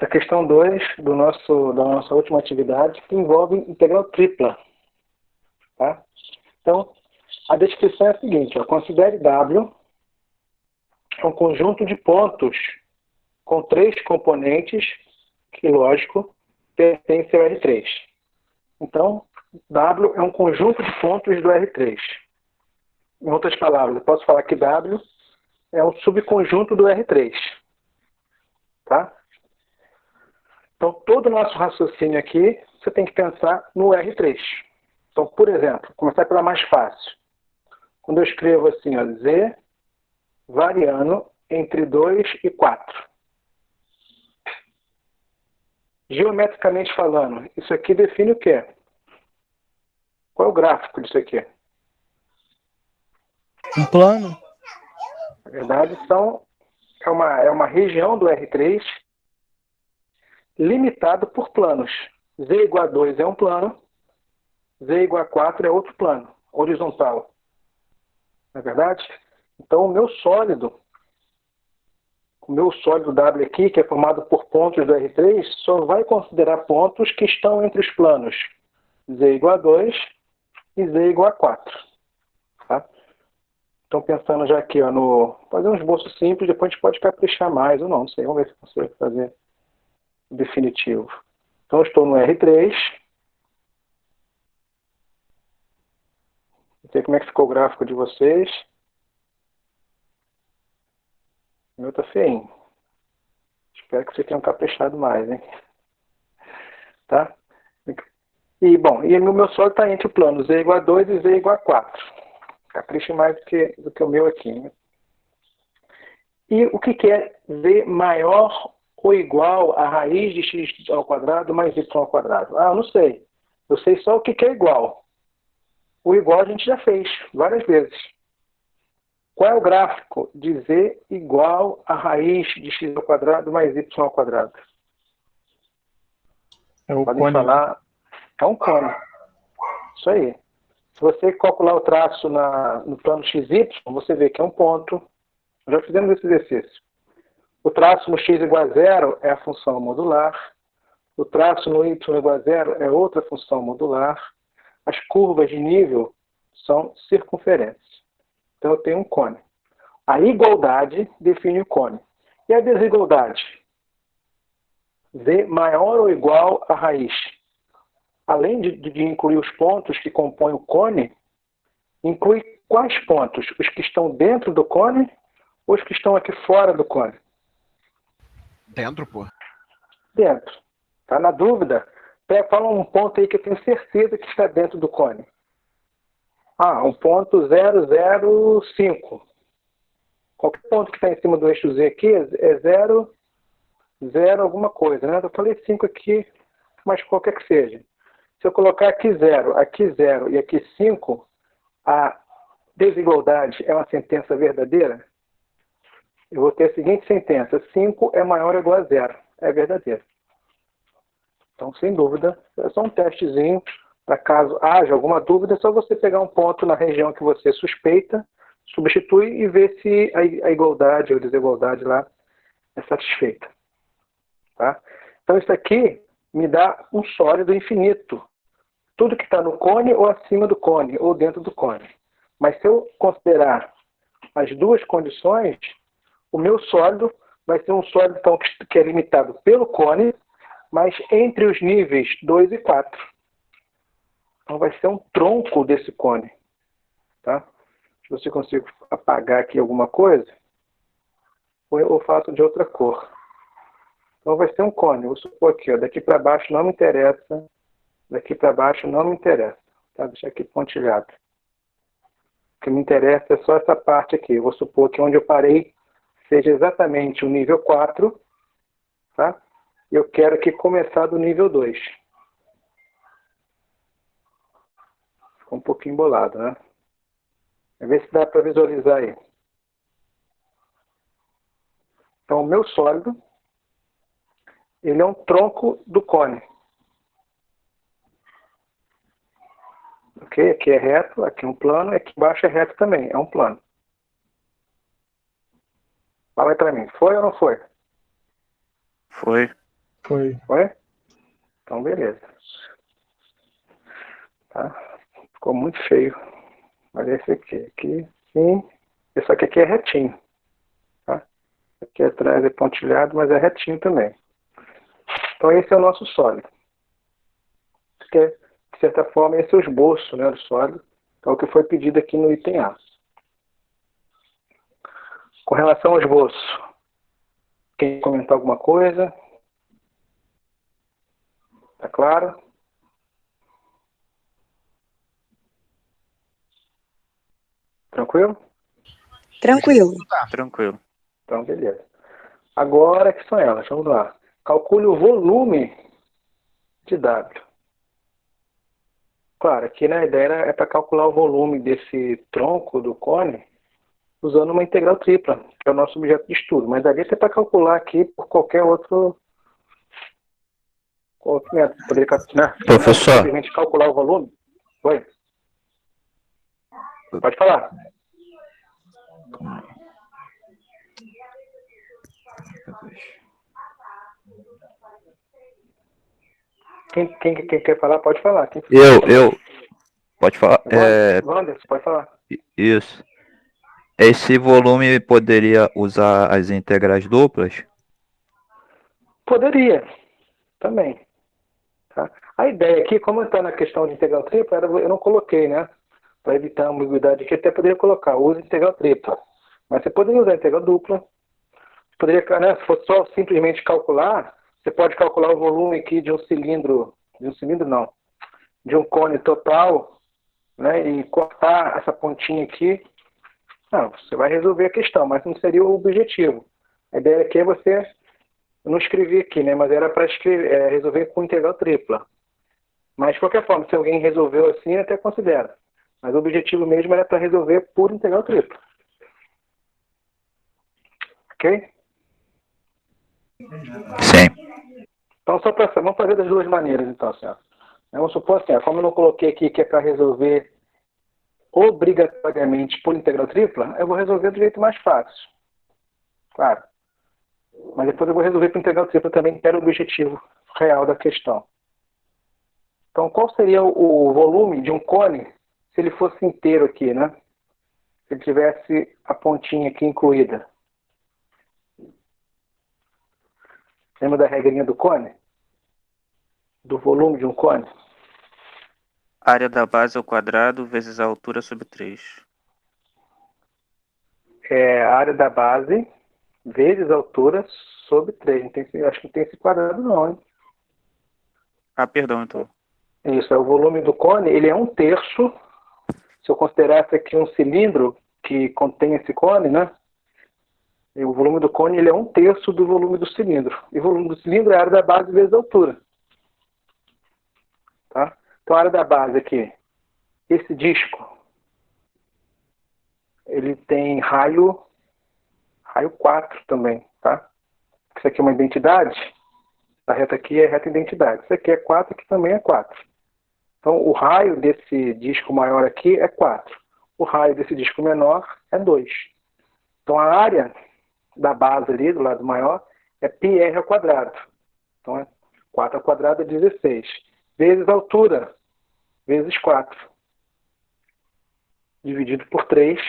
a questão 2 da nossa última atividade, que envolve integral tripla. Tá? Então, a descrição é a seguinte, ó, considere W um conjunto de pontos com 3 componentes que, lógico, pertence ao R3. Então, W é um conjunto de pontos do R3. Em outras palavras, eu posso falar que W é um subconjunto do R3. Tá? Então, todo o nosso raciocínio aqui, você tem que pensar no R3. Então, por exemplo, começar pela mais fácil. Quando eu escrevo assim, ó, Z variando entre 2 e 4. Geometricamente falando, isso aqui define o quê? Qual é o gráfico disso aqui? Um plano? Na verdade, é uma região do R3 limitado por planos. Z igual a 2 é um plano, Z igual a 4 é outro plano, horizontal. Não é verdade? Então, o meu sólido W aqui, que é formado por pontos do R3, só vai considerar pontos que estão entre os planos Z igual a 2 e Z igual a 4. Tá? Então, pensando já aqui, ó, fazer um esboço simples, depois a gente pode caprichar mais ou não sei. Vamos ver se consigo fazer o definitivo. Então, eu estou no R3. Não sei como é que ficou o gráfico de vocês. O meu está feinho. Espero que vocês tenham caprichado mais, hein? Tá? E, bom, o meu sólido está entre o plano Z igual a 2 e Z igual a 4. Capriche mais do que o meu aqui. Né? E o que é Z maior ou igual a raiz de x ao quadrado mais y ao quadrado? Ah, eu não sei. Eu sei só o que é igual. O igual a gente já fez várias vezes. Qual é o gráfico de Z igual a raiz de x ao quadrado mais y ao quadrado? É o Podem cone. falar. É um cone. Isso aí. Se você calcular o traço no plano XY, você vê que é um ponto. Já fizemos esse exercício. O traço no x igual a 0 é a função modular. O traço no y igual a 0 é outra função modular. As curvas de nível são circunferências. Então, eu tenho um cone. A igualdade define o cone. E a desigualdade? Z maior ou igual a raiz. Além de incluir os pontos que compõem o cone, inclui quais pontos? Os que estão dentro do cone ou os que estão aqui fora do cone? Dentro, pô. Dentro. Tá na dúvida? Fala um ponto aí que eu tenho certeza que está dentro do cone. Ah, um ponto 005. Qualquer ponto que está em cima do eixo Z aqui é 0, 0 alguma coisa, né? Eu falei 5 aqui, mas qualquer que seja. Se eu colocar aqui 0 e aqui 5, a desigualdade é uma sentença verdadeira? Eu vou ter a seguinte sentença: 5 é maior ou igual a 0. É verdadeiro. Então, sem dúvida, é só um testezinho. Para caso haja alguma dúvida, é só você pegar um ponto na região que você suspeita, substitui e ver se a igualdade ou desigualdade lá é satisfeita. Tá? Então, isso aqui me dá um sólido infinito. Tudo que está no cone ou acima do cone, ou dentro do cone. Mas se eu considerar as duas condições, o meu sólido vai ser um sólido então, que é limitado pelo cone, mas entre os níveis 2 e 4. Então vai ser um tronco desse cone. Tá? Se você conseguir apagar aqui alguma coisa, ou eu faço de outra cor. Então vai ser um cone. Vou supor aqui, ó, daqui para baixo não me interessa, daqui para baixo não me interessa. Tá? Deixa aqui pontilhado. O que me interessa é só essa parte aqui. Eu vou supor que onde eu parei seja exatamente o nível 4, tá? E eu quero aqui começar do nível 2. Ficou um pouquinho embolado, né? Vamos ver se dá para visualizar aí. Então, o meu sólido, ele é um tronco do cone. Ok? Aqui é reto, aqui é um plano, e aqui embaixo é reto também, é um plano. Fala aí para mim, foi ou não foi? Foi. Foi. Foi? Então, beleza. Tá? Ficou muito feio. Olha esse aqui. Aqui, sim. Esse aqui é retinho. Tá? Aqui atrás é pontilhado, mas é retinho também. Então, esse é o nosso sólido. Que é, de certa forma, esse é o esboço, né, do sólido. Então, o que foi pedido aqui no item A. Com relação ao esboço, quem comentar alguma coisa? Tá claro? Tranquilo? Tranquilo. Tranquilo. Então, beleza. Agora que são elas, vamos lá. Calcule o volume de W. Claro, aqui na ideia é para calcular o volume desse tronco do cone usando uma integral tripla, que é o nosso objeto de estudo. Mas ali é para calcular aqui por qualquer outro método. Você poderia, né, Professor. simplesmente calcular o volume. Oi? Pode falar. Quem quer falar, pode falar. Eu. Pode falar. Wanderson, pode falar. Isso. Esse volume poderia usar as integrais duplas? Poderia, também. Tá? A ideia aqui, como está na questão de integral tripla, eu não coloquei, né? Para evitar a ambiguidade aqui, até poderia colocar, use integral tripla. Mas você poderia usar integral dupla. Poderia, né, se fosse só simplesmente calcular, você pode calcular o volume aqui de um cilindro não, de um cone total, né, e cortar essa pontinha aqui. Não, você vai resolver a questão, mas não seria o objetivo. A ideia aqui é você, eu não escrevi aqui, né, mas era para resolver com integral tripla. Mas, de qualquer forma, se alguém resolveu assim, até considera. Mas o objetivo mesmo era para resolver por integral tripla. Ok? Sim. Então, vamos fazer das duas maneiras, então, assim, ó. Vamos supor assim, ó, como eu não coloquei aqui que é para resolver obrigatoriamente por integral tripla, eu vou resolver do jeito mais fácil. Claro. Mas depois eu vou resolver por integral tripla também, que era o objetivo real da questão. Então, qual seria o volume de um cone se ele fosse inteiro aqui, né? Se ele tivesse a pontinha aqui incluída. Lembra da regrinha do cone? Do volume de um cone? Área da base ao quadrado vezes a altura sobre 3. É a área da base vezes a altura sobre 3. Acho que não tem esse quadrado não, hein? Ah, perdão, então. Isso, é o volume do cone, ele é 1/3. Se eu considerasse aqui um cilindro que contém esse cone, né? E o volume do cone ele é 1/3 do volume do cilindro. E o volume do cilindro é a área da base vezes a altura. Tá? Então a área da base aqui, esse disco, ele tem raio 4 também, tá? Isso aqui é uma identidade, a reta aqui é reta identidade. Isso aqui é 4, aqui também é 4. Então o raio desse disco maior aqui é 4. O raio desse disco menor é 2. Então a área da base ali, do lado maior, é πr ao quadrado. Então, 4 ao quadrado é 16. Vezes a altura, vezes 4. Dividido por 3,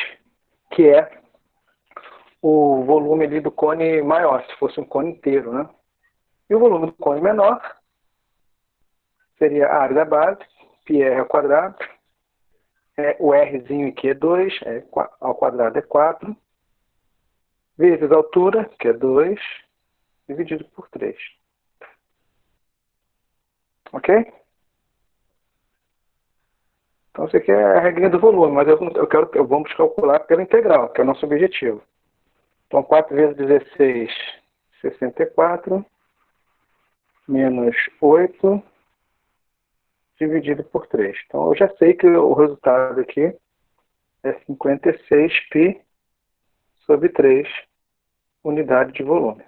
que é o volume ali do cone maior, se fosse um cone inteiro, né? E o volume do cone menor seria a área da base, πr ao quadrado. O Rzinho aqui é 2, ao quadrado é 4. Vezes a altura, que é 2, dividido por 3. Ok? Então, isso aqui é a regrinha do volume, mas vamos calcular pela integral, que é o nosso objetivo. Então, 4 vezes 16, 64, menos 8, dividido por 3. Então, eu já sei que o resultado aqui é 56π sobre 3 unidade de volume.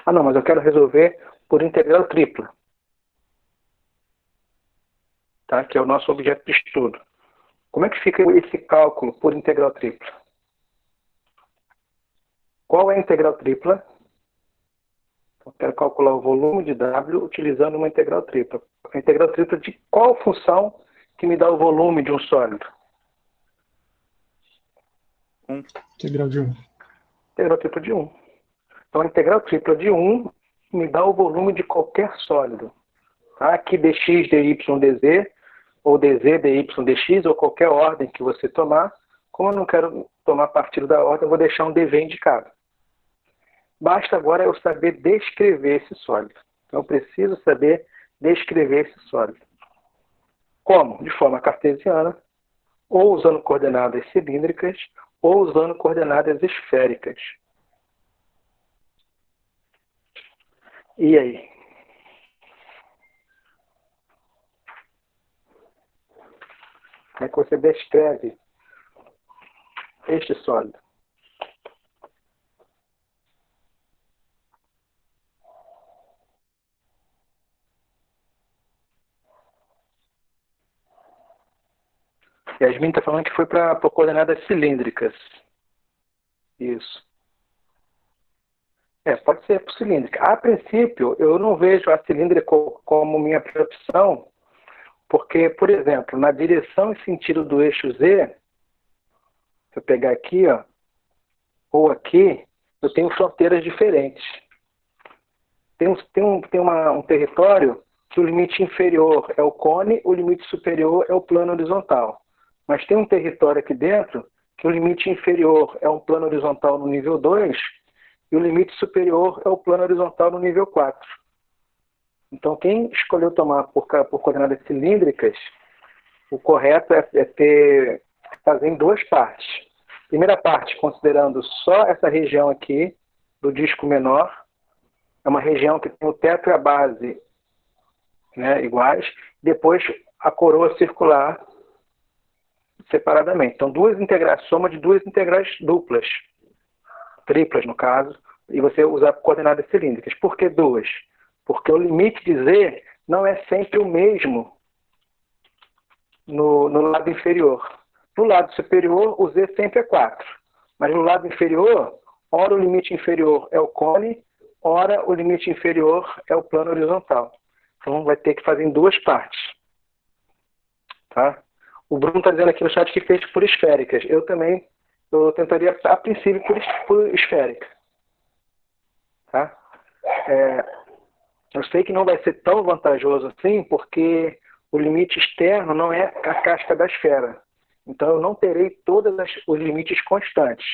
Ah, não, mas eu quero resolver por integral tripla. Tá? Que é o nosso objeto de estudo. Como é que fica esse cálculo por integral tripla? Qual é a integral tripla? Eu quero calcular o volume de W utilizando uma integral tripla. A integral tripla de qual função que me dá o volume de um sólido? Integral de 1. Integral tripla de 1. Então, a integral tripla de 1 me dá o volume de qualquer sólido. Tá? Aqui dx, dy, dz, ou dz, dy, dx, ou qualquer ordem que você tomar. Como eu não quero tomar partido da ordem, eu vou deixar um dv indicado. Basta agora eu saber descrever esse sólido. Então, eu preciso saber descrever esse sólido. Como? De forma cartesiana, ou usando coordenadas cilíndricas, ou usando coordenadas esféricas. E aí? Como é que você descreve este sólido? Yasmin está falando que foi para coordenadas cilíndricas. Isso. Pode ser cilíndrica. A princípio, eu não vejo a cilíndrica como minha primeira opção, porque, por exemplo, na direção e sentido do eixo Z, se eu pegar aqui, ó, ou aqui, eu tenho fronteiras diferentes. Tem um território que o limite inferior é o cone, o limite superior é o plano horizontal. Mas tem um território aqui dentro que o limite inferior é um plano horizontal no nível 2 e o limite superior é o plano horizontal no nível 4. Então, quem escolheu tomar por coordenadas cilíndricas, o correto é fazer em duas partes. Primeira parte, considerando só essa região aqui do disco menor, é uma região que tem o teto e a base, né, iguais. Depois, a coroa circular separadamente. Então, soma de duas integrais duplas, triplas no caso, e você usar coordenadas cilíndricas. Por que duas? Porque o limite de Z não é sempre o mesmo no lado inferior. No lado superior, o Z sempre é 4. Mas no lado inferior, ora o limite inferior é o cone, ora o limite inferior é o plano horizontal. Então, vai ter que fazer em duas partes. Tá? O Bruno está dizendo aqui no chat que fez por esféricas. Eu tentaria, a princípio, por esférica. Tá? Eu sei que não vai ser tão vantajoso assim, porque o limite externo não é a casca da esfera. Então, eu não terei todos os limites constantes.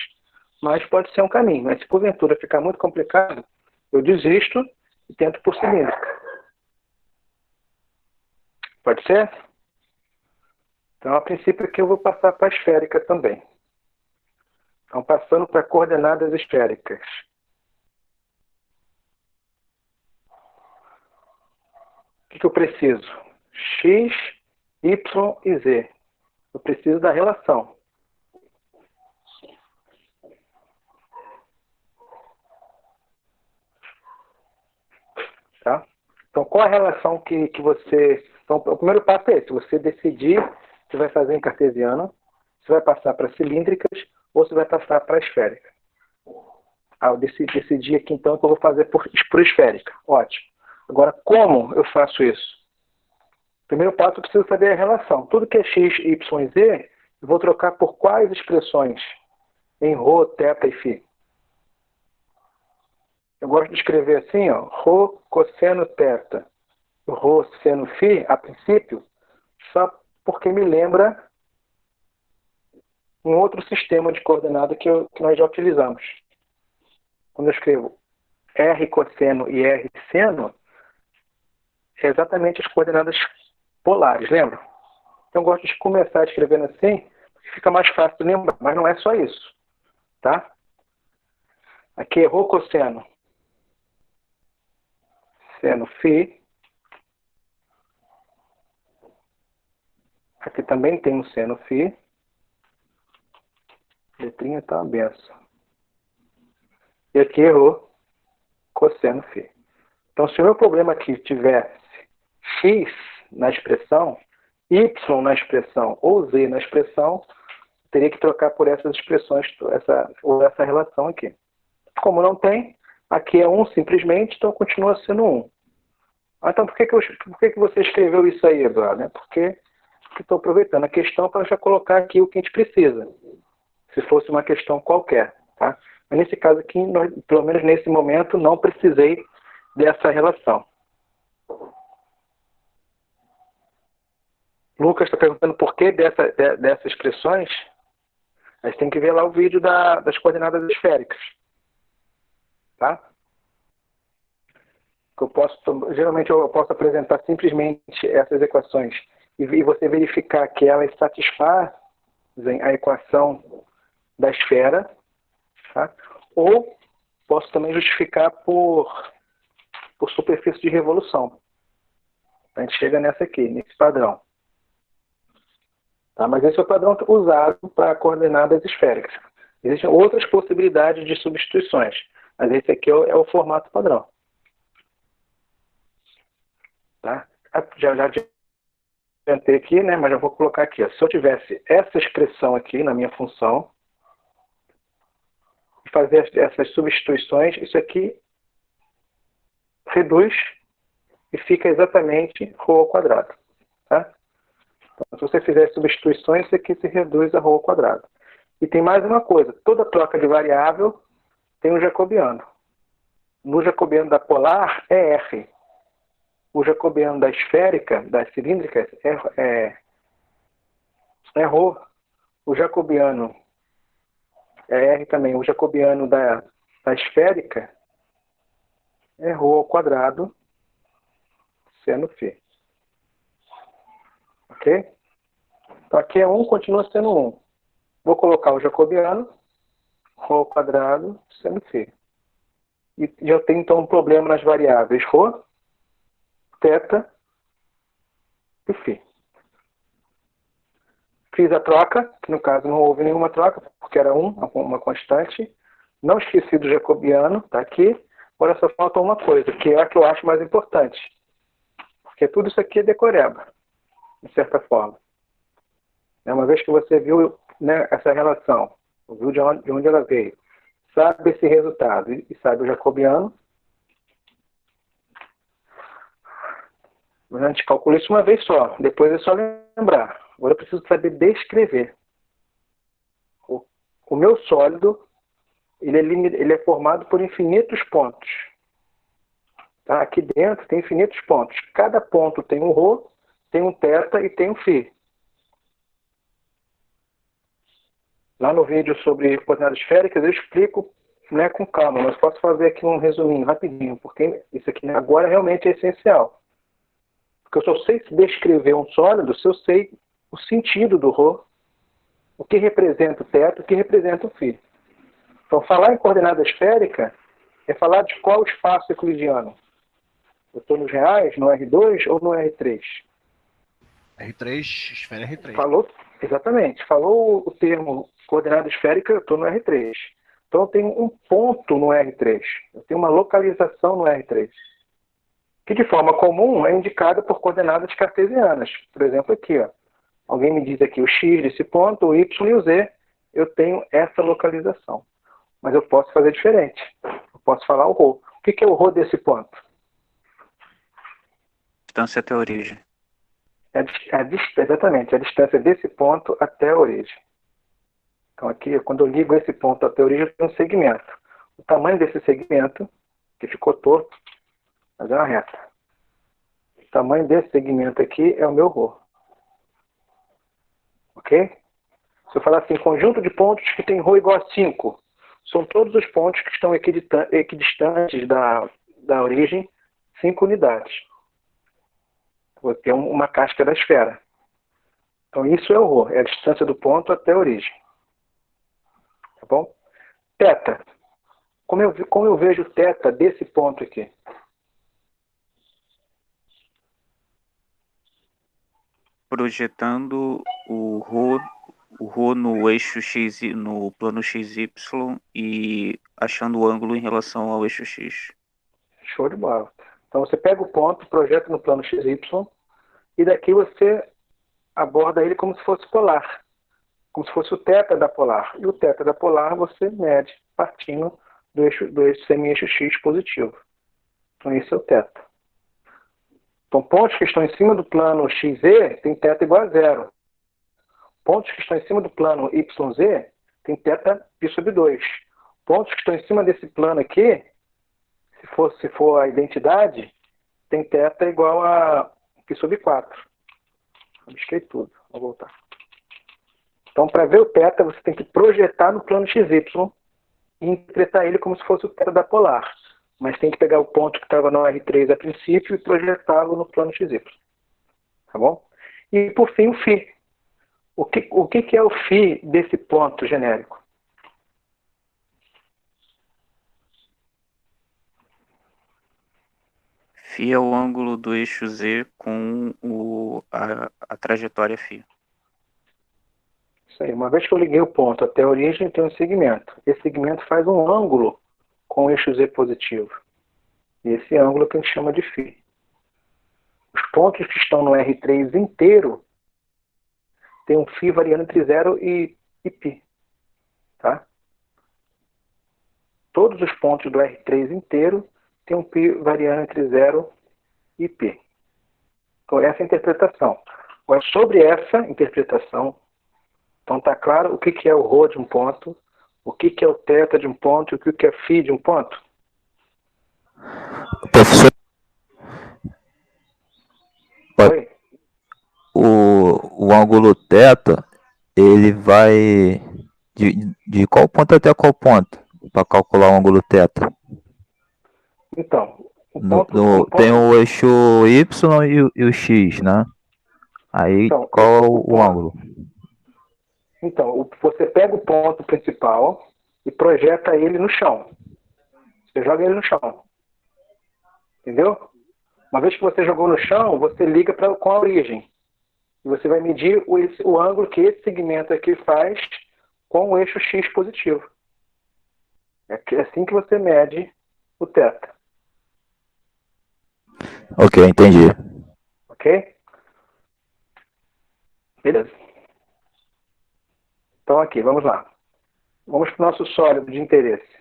Mas pode ser um caminho. Mas se porventura ficar muito complicado, eu desisto e tento por cilíndrica. Pode ser? Então, a princípio aqui eu vou passar para a esférica também. Então, passando para coordenadas esféricas. O que eu preciso? X, Y e Z. Eu preciso da relação. Tá? Então, qual a relação que você... Então, o primeiro passo é esse. Você decidir se vai fazer em cartesiano, se vai passar para cilíndricas ou se vai passar para esférica. Eu decidi aqui, então, que eu vou fazer por esférica. Ótimo. Agora, como eu faço isso? Primeiro passo, eu preciso saber a relação. Tudo que é x, y e z, eu vou trocar por quais expressões? Em ρ, θ e φ. Eu gosto de escrever assim, ó, ρ cosseno θ, ρ seno φ, a princípio, só porque me lembra um outro sistema de coordenada que nós já utilizamos. Quando eu escrevo r cosseno e r seno, é exatamente as coordenadas polares, lembra? Então eu gosto de começar escrevendo assim, porque fica mais fácil de lembrar, mas não é só isso, tá? Aqui é ρ cosseno seno φ. Aqui também tem um seno φ. A letrinha tá uma benção. E aqui errou cosseno φ. Então, se o meu problema aqui tivesse x na expressão, y na expressão ou z na expressão, teria que trocar por essas expressões, essa relação aqui. Como não tem, Aqui é 1 simplesmente, então continua sendo 1. Então por que você escreveu isso aí, Eduardo? Porque estou aproveitando a questão para já colocar aqui o que a gente precisa. Se fosse uma questão qualquer. Tá? Mas nesse caso aqui, pelo menos nesse momento, não precisei dessa relação. Lucas está perguntando por que dessas expressões. A gente tem que ver lá o vídeo das coordenadas esféricas. Tá? Geralmente eu posso apresentar simplesmente essas equações e você verificar que elas satisfazem a equação da esfera, tá? Ou posso também justificar por superfície de revolução. A gente chega nessa aqui, nesse padrão. Tá? Mas esse é o padrão usado para coordenadas esféricas. Existem outras possibilidades de substituições, mas esse aqui é o formato padrão. Tá? Já adiantei aqui, né? Mas já vou colocar aqui. Ó. Se eu tivesse essa expressão aqui na minha função, e fazer essas substituições, isso aqui reduz e fica exatamente ρ ao quadrado. Tá? Então, se você fizer substituições, isso aqui se reduz a ρ ao quadrado. E tem mais uma coisa. Toda troca de variável tem um jacobiano. No jacobiano da polar é R. O jacobiano da esférica, das cilíndricas, é ρ. O jacobiano é R também. O jacobiano da esférica é ρ ao quadrado seno φ. Ok? Então aqui é 1, continua sendo 1. Vou colocar o jacobiano, ρ ao quadrado seno φ. E eu tenho então um problema nas variáveis ρ, θ e φ. Fiz a troca, que no caso não houve nenhuma troca, porque era 1, uma constante. Não esqueci do jacobiano, está aqui. Agora só falta uma coisa, que é a que eu acho mais importante. Porque tudo isso aqui é decoreba, de certa forma. Uma vez que você viu, né, essa relação, viu de onde ela veio, sabe esse resultado e sabe o jacobiano, a gente calcula isso uma vez só, depois é só lembrar. Agora eu preciso saber descrever. O meu sólido, ele é formado por infinitos pontos. Tá? Aqui dentro tem infinitos pontos. Cada ponto tem um ρ, tem um θ e tem um φ. Lá no vídeo sobre coordenadas esféricas eu explico, né, com calma, mas posso fazer aqui um resuminho rapidinho, porque isso aqui agora realmente é essencial. Porque eu só sei descrever um sólido se eu sei o sentido do ρ, o que representa o θ, o que representa o φ. Então, falar em coordenada esférica é falar de qual espaço euclidiano. Eu estou nos reais, no R2 ou no R3? R3, esfera R3. Falou, exatamente. Falou o termo coordenada esférica, eu estou no R3. Então, eu tenho um ponto no R3. Eu tenho uma localização no R3. Que, de forma comum, é indicada por coordenadas cartesianas. Por exemplo, aqui, ó. Alguém me diz aqui o x desse ponto, o y e o z. Eu tenho essa localização. Mas eu posso fazer diferente. Eu posso falar o ρ. O que é o ρ desse ponto? Distância até a origem. Exatamente, a distância desse ponto até a origem. Então aqui, quando eu ligo esse ponto até a origem, eu tenho um segmento. O tamanho desse segmento, que ficou torto, mas é uma reta. O tamanho desse segmento aqui é o meu ρ. Ok? Se eu falar assim, conjunto de pontos que tem ρ igual a 5, são todos os pontos que estão equidistantes da origem 5 unidades. Vou ter uma casca da esfera. Então isso é o ρ, é a distância do ponto até a origem. Tá bom? Θ. Como eu vejo o θ desse ponto aqui? Projetando o ρ no eixo x, no plano XY e achando o ângulo em relação ao eixo x. Show de bola. Então você pega o ponto, projeta no plano XY e daqui você aborda ele como se fosse polar. Como se fosse o θ da polar. E o θ da polar você mede partindo do semi-eixo X positivo. Então, esse é o θ. Então, pontos que estão em cima do plano XZ tem θ igual a zero. Pontos que estão em cima do plano YZ tem θ π sobre 2. Pontos que estão em cima desse plano aqui, se for a identidade, tem θ igual a π sobre 4. Abisquei tudo. Vou voltar. Então, para ver o θ, você tem que projetar no plano XY e interpretar ele como se fosse o θ da polar. Mas tem que pegar o ponto que estava no R3 a princípio e projetá-lo no plano XY. Tá bom? E, por fim, o φ. O que é o φ desse ponto genérico? Φ é o ângulo do eixo Z com a trajetória φ. Isso aí. Uma vez que eu liguei o ponto até a origem, tem um segmento. Esse segmento faz um ângulo com o eixo Z positivo. E esse ângulo que a gente chama de φ. Os pontos que estão no R3 inteiro tem um φ variando entre 0 e π. Tá? Todos os pontos do R3 inteiro tem um π variando entre 0 e π. Então, essa é a interpretação. Agora, sobre essa interpretação, então está claro o que é o ρ de um ponto, o que é o θ de um ponto e o que é φ de um ponto? Professor, Oi? o ângulo θ, ele vai de qual ponto até qual ponto? Para calcular o ângulo θ. Então, o ponto, Tem o eixo Y e o X, né? Aí, então, qual é o ângulo? Então, você pega o ponto principal e projeta ele no chão. Você joga ele no chão. Entendeu? Uma vez que você jogou no chão, você liga com a origem. E você vai medir o ângulo que esse segmento aqui faz com o eixo X positivo. É assim que você mede o θ. Ok, entendi. Ok? Beleza. Então aqui, vamos lá. Vamos para o nosso sólido de interesse.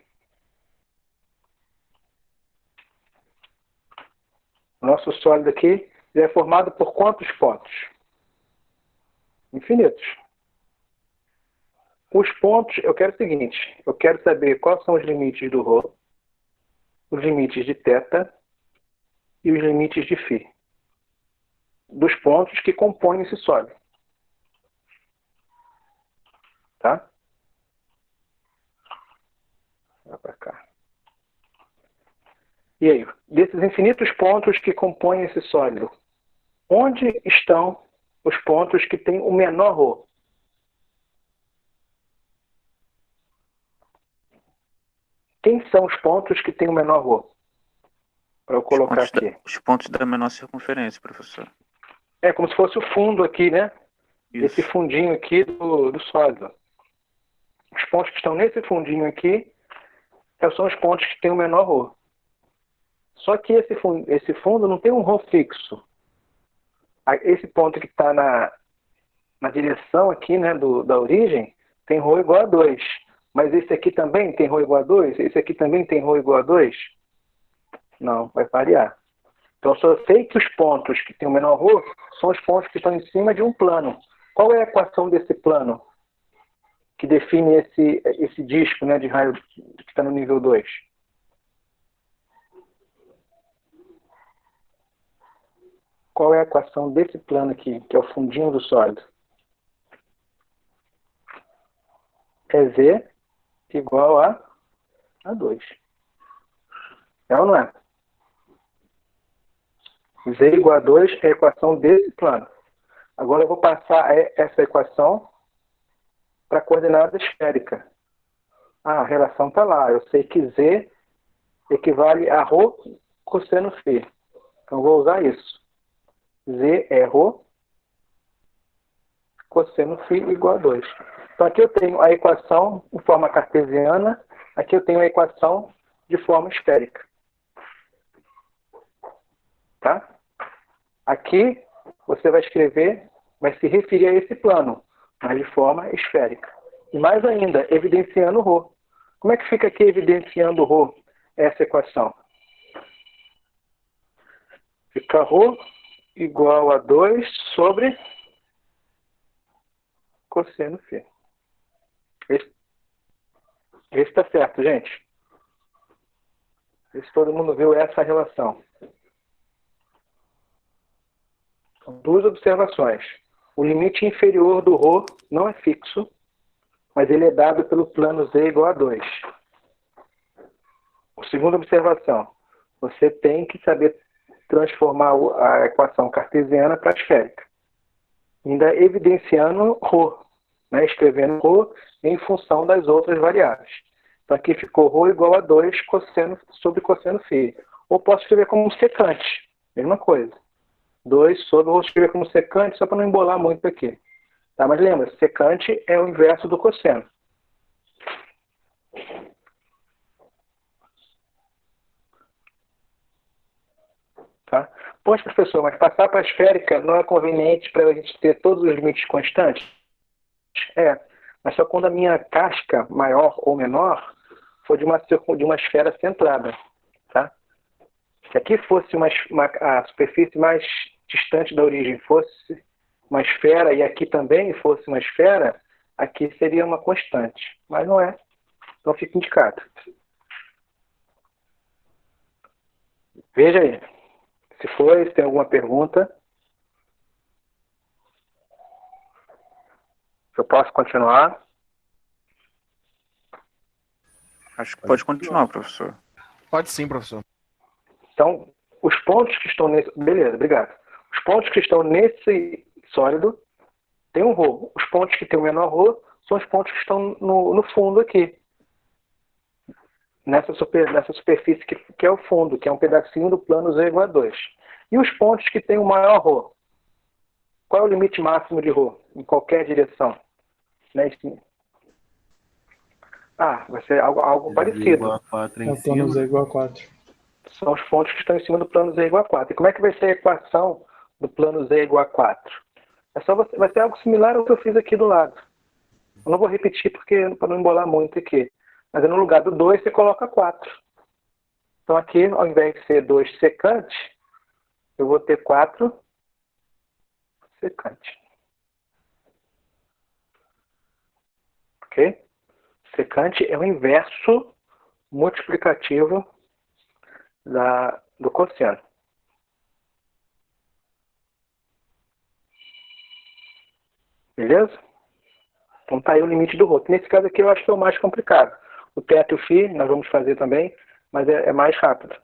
O nosso sólido aqui é formado por quantos pontos? Infinitos. Os pontos, eu quero o seguinte, eu quero saber quais são os limites do ρ, os limites de θ e os limites de φ. Dos pontos que compõem esse sólido. Tá? Vai para cá. E aí, desses infinitos pontos que compõem esse sólido, onde estão os pontos que têm o menor ρ? Quem são os pontos que têm o menor ρ? Para eu colocar aqui. Os pontos da menor circunferência, professor. É como se fosse o fundo aqui, né? Isso. Esse fundinho aqui do sólido. Os pontos que estão nesse fundinho aqui são os pontos que têm o menor ρ. Só que esse fundo não tem um ρ fixo. Esse ponto que está na direção aqui, né, da origem, tem ρ igual a 2. Mas esse aqui também tem ρ igual a 2? Esse aqui também tem ρ igual a 2? Não, vai variar. Então, só sei que os pontos que têm o menor ρ são os pontos que estão em cima de um plano. Qual é a equação desse plano que define esse disco, né, de raio que está no nível 2? Qual é a equação desse plano aqui, que é o fundinho do sólido? É V igual a 2. É ou não é? Z igual a 2 é a equação desse plano. Agora eu vou passar essa equação para a coordenada esférica. A relação está lá. Eu sei que Z equivale a ρ cosseno φ. Então eu vou usar isso. Z é ρ cosseno φ igual a 2. Então aqui eu tenho a equação em forma cartesiana, aqui eu tenho a equação de forma esférica. Tá? Aqui você vai escrever, vai se referir a esse plano, mas de forma esférica. E mais ainda, evidenciando o ρ. Como é que fica aqui evidenciando ρ essa equação? Fica ρ igual a 2 sobre cosseno φ. Esse está certo, gente. Vê se todo mundo viu essa relação. São duas observações. O limite inferior do ρ não é fixo, mas ele é dado pelo plano z igual a 2. A segunda observação. Você tem que saber transformar a equação cartesiana para a esférica. Ainda evidenciando ρ, né? Escrevendo ρ em função das outras variáveis. Então aqui ficou ρ igual a 2 cosseno, sobre cosseno φ. Ou posso escrever como secante, mesma coisa. 2 sobre, vou escrever como secante só para não embolar muito aqui. Tá? Mas lembra, secante é o inverso do cosseno. Tá? Pois, professor, mas passar para a esférica não é conveniente para a gente ter todos os limites constantes? É, mas só quando a minha casca, maior ou menor, for de uma esfera centrada. Tá? Se aqui fosse a superfície mais distante da origem fosse uma esfera e aqui também fosse uma esfera, aqui seria uma constante. Mas não é. Então fica indicado. Veja aí. Se for, se tem alguma pergunta. Eu posso continuar? Acho que pode continuar, professor. Pode sim, professor. Então, os pontos que estão nesse... Beleza, obrigado. Os pontos que estão nesse sólido tem um ρ. Os pontos que tem o menor ρ são os pontos que estão no fundo aqui. Nessa superfície que é o fundo, que é um pedacinho do plano z igual a 2. E os pontos que tem o maior ρ? Qual é o limite máximo de ρ? Em qualquer direção. Né? Vai ser algo parecido. É o plano z igual a 4. São os pontos que estão em cima do plano z igual a 4. E como é que vai ser a equação do plano z igual a 4? Vai ser algo similar ao que eu fiz aqui do lado. Eu não vou repetir para não embolar muito aqui. Mas no lugar do 2 você coloca 4. Então aqui, ao invés de ser 2 secante, eu vou ter 4 secante. Ok? Secante é o inverso multiplicativo do cosseno. Beleza? Então tá aí o limite do ρ. Nesse caso aqui eu acho que é o mais complicado. O teto e o φ nós vamos fazer também, mas é mais rápido.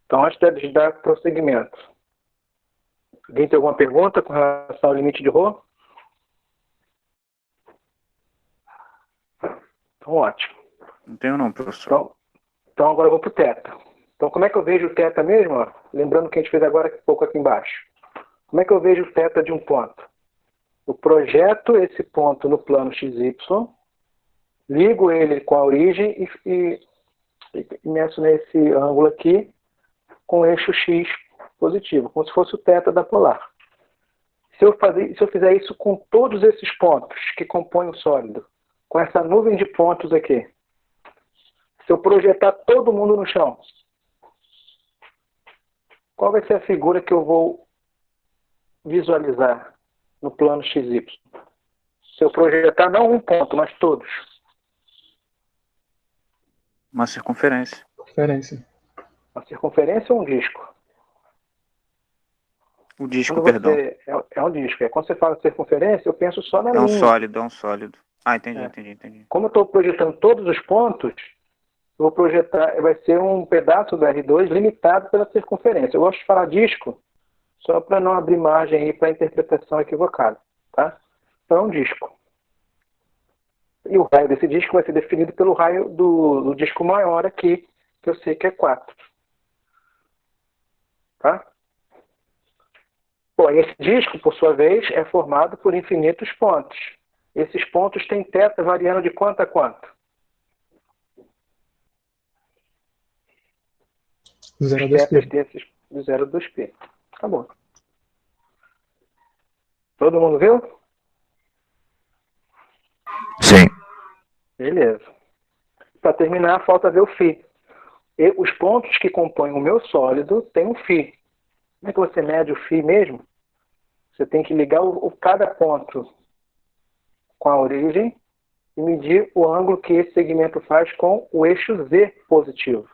Então antes de dar prosseguimento. Alguém tem alguma pergunta com relação ao limite de ρ? Então ótimo. Não tenho não, professor. Então agora eu vou para o θ. Então como é que eu vejo o θ mesmo? Ó? Lembrando que a gente fez agora um pouco aqui embaixo. Como é que eu vejo o θ de um ponto? Eu projeto esse ponto no plano XY, ligo ele com a origem e meço nesse ângulo aqui com o eixo X positivo, como se fosse o θ da polar. Se eu fizer isso com todos esses pontos que compõem o sólido, com essa nuvem de pontos aqui, se eu projetar todo mundo no chão, qual vai ser a figura que eu vou visualizar no plano XY? Se eu projetar não um ponto, mas todos. Uma circunferência. Uma circunferência ou um disco? O disco, perdão. É um disco. Quando você fala circunferência, eu penso só na linha. É um sólido. Ah, entendi. Como eu estou projetando todos os pontos, eu vou projetar, vai ser um pedaço do R2 limitado pela circunferência. Eu gosto de falar disco, só para não abrir margem aí para interpretação equivocada. Tá? Então é um disco. E o raio desse disco vai ser definido pelo raio do disco maior aqui, que eu sei que é 4. Tá? Bom, esse disco, por sua vez, é formado por infinitos pontos. Esses pontos têm θ variando de quanto a quanto? 0 a 2π. De 0 a 2π. Tá bom. Todo mundo viu? Sim. Beleza. para terminar, falta ver o φ. E os pontos que compõem o meu sólido têm um φ. Como é que você mede o φ mesmo? Você tem que ligar cada ponto com a origem e medir o ângulo que esse segmento faz com o eixo Z positivo.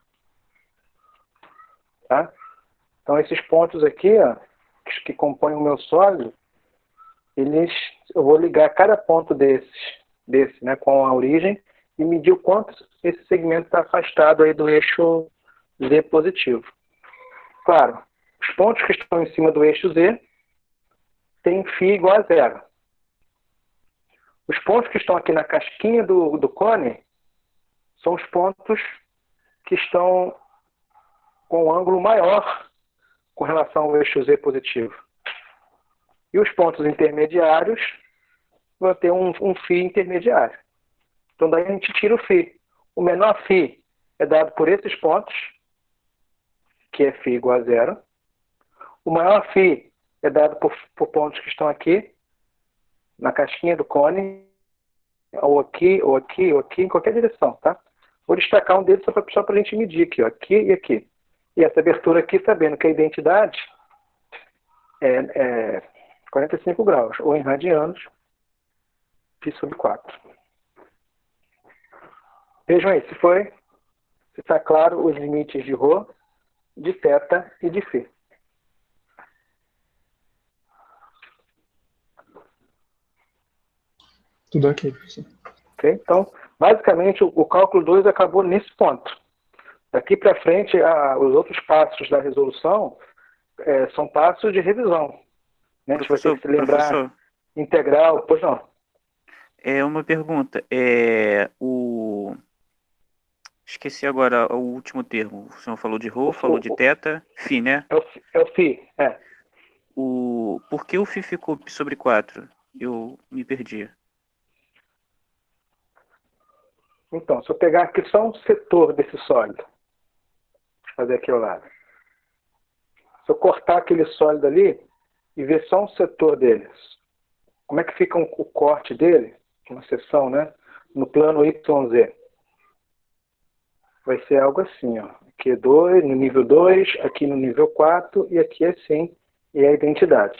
Tá? Então, esses pontos aqui, ó, que compõem o meu sólido, eu vou ligar cada ponto desse, né, com a origem e medir o quanto esse segmento está afastado aí do eixo Z positivo. Claro, os pontos que estão em cima do eixo Z têm φ igual a zero. Os pontos que estão aqui na casquinha do cone são os pontos que estão com um ângulo maior com relação ao eixo Z positivo. E os pontos intermediários vão ter um φ intermediário. Então, daí a gente tira o φ. O menor φ é dado por esses pontos, que é φ igual a zero. O maior φ é dado por pontos que estão aqui, na casquinha do cone, ou aqui, ou aqui, ou aqui, em qualquer direção, tá? Vou destacar um deles só para a gente medir aqui, ó, aqui e aqui. E essa abertura aqui, sabendo que a identidade é 45 graus, ou em radianos, π sobre 4. Vejam aí, se está claro os limites de ρ, de θ e de φ. Tudo ok, professor. Okay? Então, basicamente, o cálculo 2 acabou nesse ponto. Daqui para frente, os outros passos da resolução são passos de revisão. Né? A gente vai ter que se lembrar integral. Pois não. É uma pergunta. Esqueci agora o último termo. O senhor falou de ρ, falou de θ, φ, né? É o φ, é. Por que o φ ficou π sobre 4? Eu me perdi. Então, se eu pegar aqui só um setor desse sólido, deixa eu fazer aqui ao lado. Se eu cortar aquele sólido ali e ver só um setor deles, como é que fica o corte dele, uma seção, né, no plano YZ? Vai ser algo assim, ó. Aqui é 2, no nível 2, aqui no nível 4 e aqui assim, e é a identidade.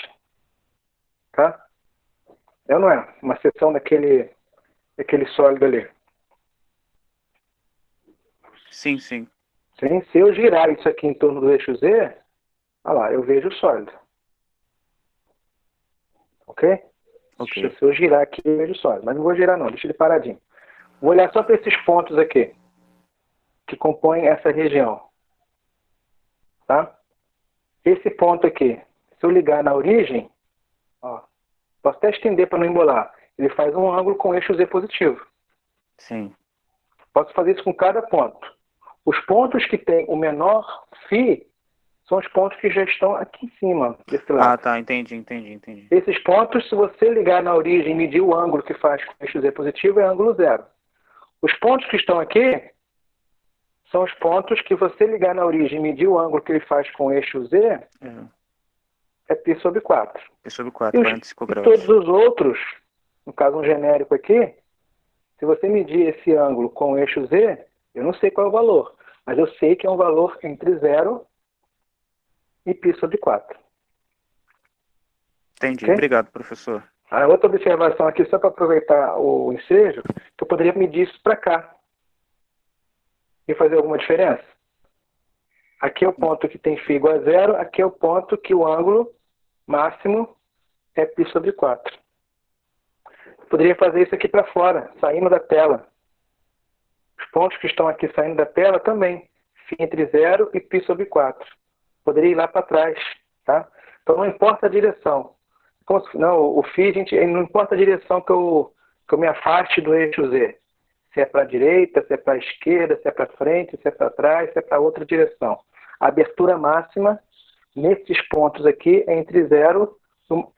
Tá? É ou não é? Uma seção daquele sólido ali. Sim, sim. Sim? Se eu girar isso aqui em torno do eixo Z, olha lá, eu vejo o sólido. Ok? Ok. Se eu girar aqui, eu vejo o sólido. Mas não vou girar não, deixa ele paradinho. Vou olhar só para esses pontos aqui, que compõem essa região. Tá? Esse ponto aqui, se eu ligar na origem, ó, posso até estender para não embolar. Ele faz um ângulo com o eixo Z positivo. Sim. Posso fazer isso com cada ponto. Os pontos que têm o menor φ são os pontos que já estão aqui em cima, desse lado. Ah, tá. Entendi. Esses pontos, se você ligar na origem e medir o ângulo que faz com o eixo Z positivo, é ângulo zero. Os pontos que estão aqui são os pontos que você ligar na origem e medir o ângulo que ele faz com o eixo Z, é π sobre 4. π sobre 4, 45 graus. E todos os outros, no caso um genérico aqui, se você medir esse ângulo com o eixo Z, eu não sei qual é o valor, mas eu sei que é um valor entre 0 e π sobre 4. Entendi. Okay? Obrigado, professor. A outra observação aqui, só para aproveitar o ensejo, que eu poderia medir isso para cá. E fazer alguma diferença? Aqui é o ponto que tem φ igual a 0, aqui é o ponto que o ângulo máximo é π sobre 4. Eu poderia fazer isso aqui para fora, saindo da tela. Os pontos que estão aqui saindo da tela também. φ entre 0 e π sobre 4. Poderia ir lá para trás. Tá? Então não importa a direção. O φ, não importa a direção que eu me afaste do eixo Z. Se é para a direita, se é para a esquerda, se é para frente, se é para trás, se é para outra direção. A abertura máxima, nesses pontos aqui, é entre 0,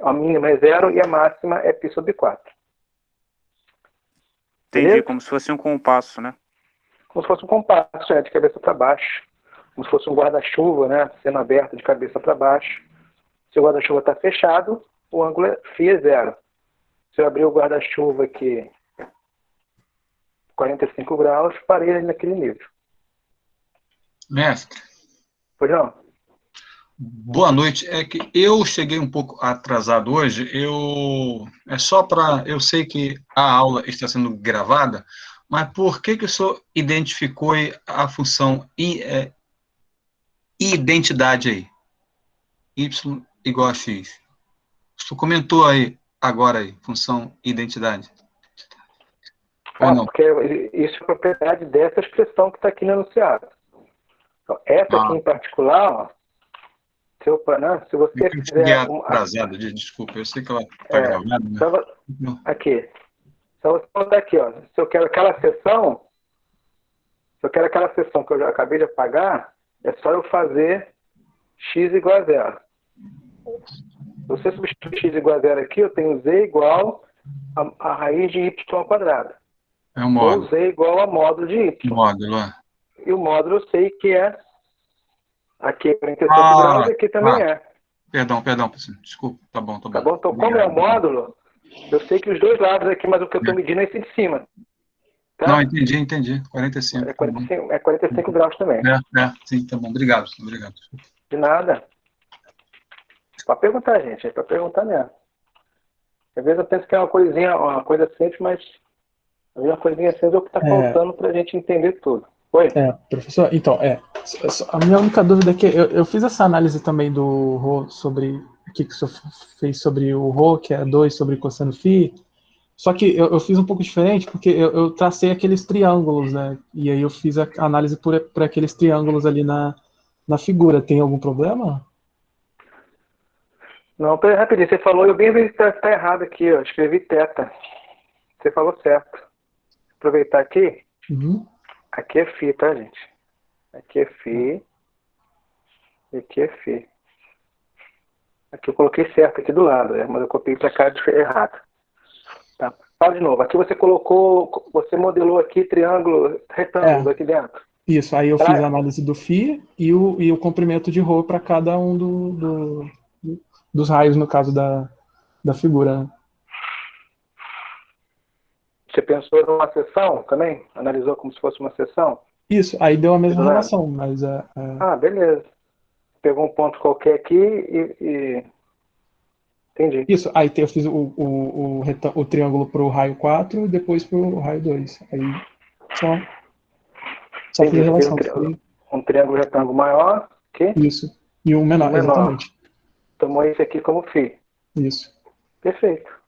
a mínima é 0 e a máxima é π sobre 4. Entendi, beleza? Como se fosse um compasso, né? Como se fosse um compasso, de cabeça para baixo. Como se fosse um guarda-chuva, né? Sendo aberto de cabeça para baixo. Se o guarda-chuva está fechado, o ângulo φ é 0. Se eu abrir o guarda-chuva aqui 45 graus, parei ali naquele nível. Mestre, Pois não? boa noite. É que eu cheguei um pouco atrasado hoje. É só para. Eu sei que a aula está sendo gravada, mas por que o senhor identificou a função identidade aí? Y igual a X. O senhor comentou aí agora aí, função identidade. Ou não? Porque isso é propriedade dessa expressão que está aqui no enunciado. Então, essa aqui em particular, ó, se você Eu cheguei fizer atrasado, desculpa, eu sei que ela está gravada, né? Aqui. Só você botar aqui, ó. Se eu quero aquela sessão que eu já acabei de apagar, é só eu fazer x igual a zero. Se você substituir x igual a zero aqui, eu tenho z igual a raiz de y ao quadrado. É um módulo. Ou z igual a módulo de y. Módulo, E o módulo eu sei que é aqui é 45 graus e aqui também é. Perdão, professor. Desculpa, tá bom. Tá bom? Então, como é o módulo, eu sei que os dois lados aqui, mas o que eu estou medindo é esse de cima. Tá? Não, entendi. 45. É 45 graus também. Sim, tá bom. Obrigado. De nada. Para perguntar, gente. É para perguntar mesmo. Às vezes eu penso que é uma coisa simples, mas às vezes uma coisinha simples é o que está faltando para a gente entender tudo. Oi? Professor, então, a minha única dúvida é que eu fiz essa análise também do Rho sobre o que o senhor fez sobre o Rho, que é 2 sobre cosseno φ, só que eu fiz um pouco diferente, porque eu tracei aqueles triângulos, né, e aí eu fiz a análise por aqueles triângulos ali na figura. Tem algum problema? Não, rapidinho, você falou, eu bem vi que está errado aqui, ó, escrevi teta. Você falou certo. Aproveitar aqui. Uhum. Aqui é φ, tá, gente? Aqui é φ. E aqui é φ. Aqui eu coloquei certo aqui do lado, mas eu copiei para cá errado. Tá. Fala de novo. Aqui você modelou aqui triângulo, retângulo aqui dentro. Isso, aí eu fiz a análise do φ e o comprimento de Rho para cada um dos raios, no caso da figura. Você pensou numa seção também? Analisou como se fosse uma seção? Isso, aí deu a mesma relação, mas... beleza. Pegou um ponto qualquer aqui e... Entendi. Isso, aí eu fiz o triângulo para o raio 4 e depois para o raio 2. Aí só fiz a relação. Um triângulo retângulo maior, ok? Isso, e um menor, exatamente. Tomou esse aqui como φ. Isso. Perfeito.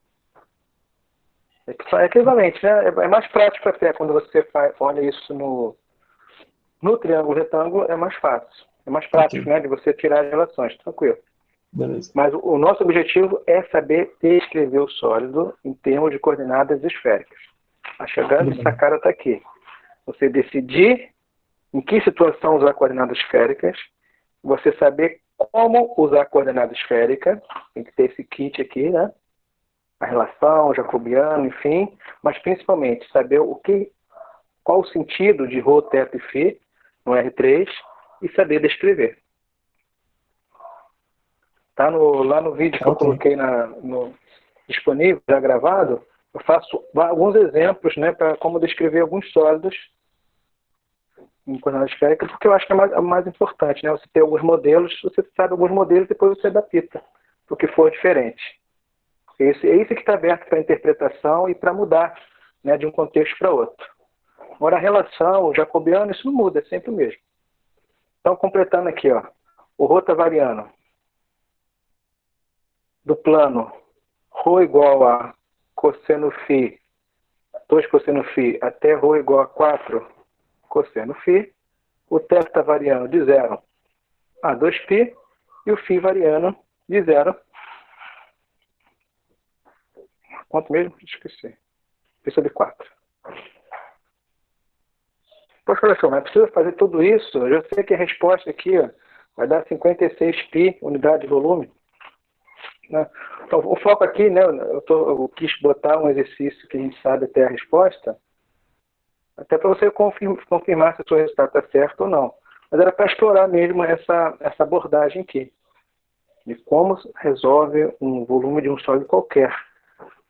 É equivalente, né? É mais prático até quando você olha isso no triângulo retângulo, é mais fácil. É mais prático, né? De você tirar as relações, tranquilo. Beleza. Mas o nosso objetivo é saber descrever o sólido em termos de coordenadas esféricas. A chegada de sacada está aqui. Você decidir em que situação usar coordenadas esféricas, você saber como usar a coordenada esférica, tem que ter esse kit aqui, né? A relação, o jacobiano, enfim, mas principalmente saber qual o sentido de Rho, teta e φ no R3 e saber descrever. Tá lá no vídeo que eu coloquei disponível, já gravado, eu faço alguns exemplos, né, para como descrever alguns sólidos em coordenada esférica, porque eu acho que é mais importante, né? Você ter alguns modelos, você sabe alguns modelos, depois você adapta para o que for diferente. É isso que está aberto para interpretação e para mudar, né, de um contexto para outro. Agora, a relação, o jacobiano, isso não muda, é sempre o mesmo. Então, completando aqui, ó, o Rho está variando do plano Rho igual a cosseno φ, 2 cosseno φ, até Rho igual a 4 cosseno φ. O teta está variando de 0 a 2π e o φ variando de 0. Quanto mesmo? Esqueci. Π sobre 4. Poxa, olha só, mas precisa fazer tudo isso? Eu já sei que a resposta aqui vai dar 56π, unidade de volume. Né? Então, o foco aqui, né, eu quis botar um exercício que a gente sabe até a resposta, até para você confirmar se o seu resultado está certo ou não. Mas era para explorar mesmo essa abordagem aqui, de como resolve um volume de um sólido qualquer.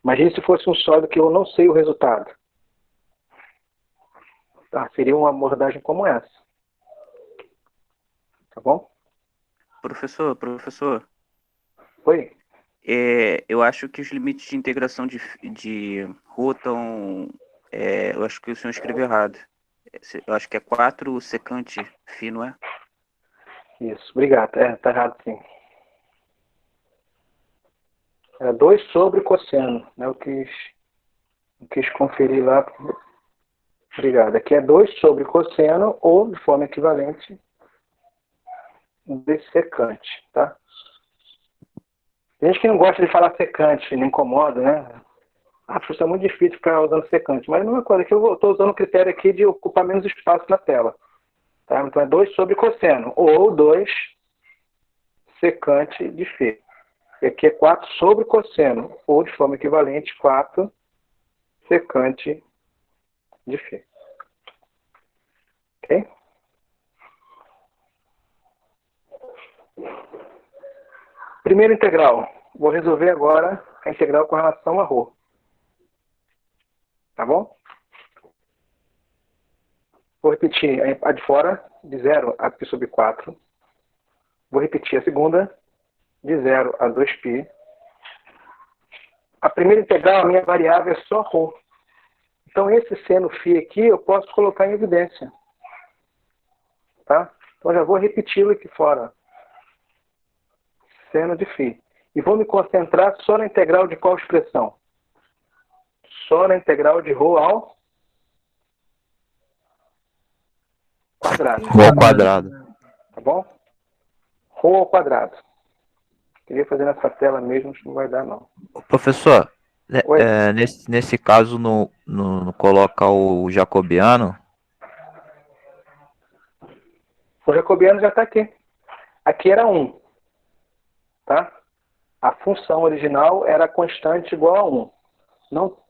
Imagine se fosse um sólido que eu não sei o resultado. Tá? Seria uma abordagem como essa. Tá bom? Professor, Oi? eu acho que os limites de integração de rho estão. Eu acho que o senhor escreveu errado. Eu acho que é 4 secante φ, não é? Isso, obrigado. Tá errado sim. Era 2 sobre cosseno, né? Eu quis conferir lá. Obrigado. Aqui é 2 sobre cosseno ou, de forma equivalente, de secante, tá? Tem gente que não gosta de falar secante, me incomoda, né? Professor, é muito difícil ficar usando secante, mas não é coisa que eu estou usando o critério aqui de ocupar menos espaço na tela. Tá? Então é 2 sobre cosseno, ou 2 secante de φ. E aqui é 4 sobre cosseno, ou de forma equivalente, 4 secante de φ. Ok? Primeira integral. Vou resolver agora a integral com relação a ρ. Tá bom? Vou repetir a de fora, de 0 a π sobre 4. Vou repetir a segunda, de 0 a 2π. A primeira integral, a minha variável é só ρ. Então, esse seno φ aqui, eu posso colocar em evidência. Tá? Então, já vou repeti-lo aqui fora. Seno de φ. E vou me concentrar só na integral de qual expressão? Só na integral de ρ ao quadrado. Rho ao quadrado. Tá bom? Ρ ao quadrado. Queria fazer nessa tela mesmo, acho que não vai dar não. Professor, Oi? nesse caso, não coloca o jacobiano? O jacobiano já está aqui. Aqui era 1. Tá? A função original era constante igual a 1.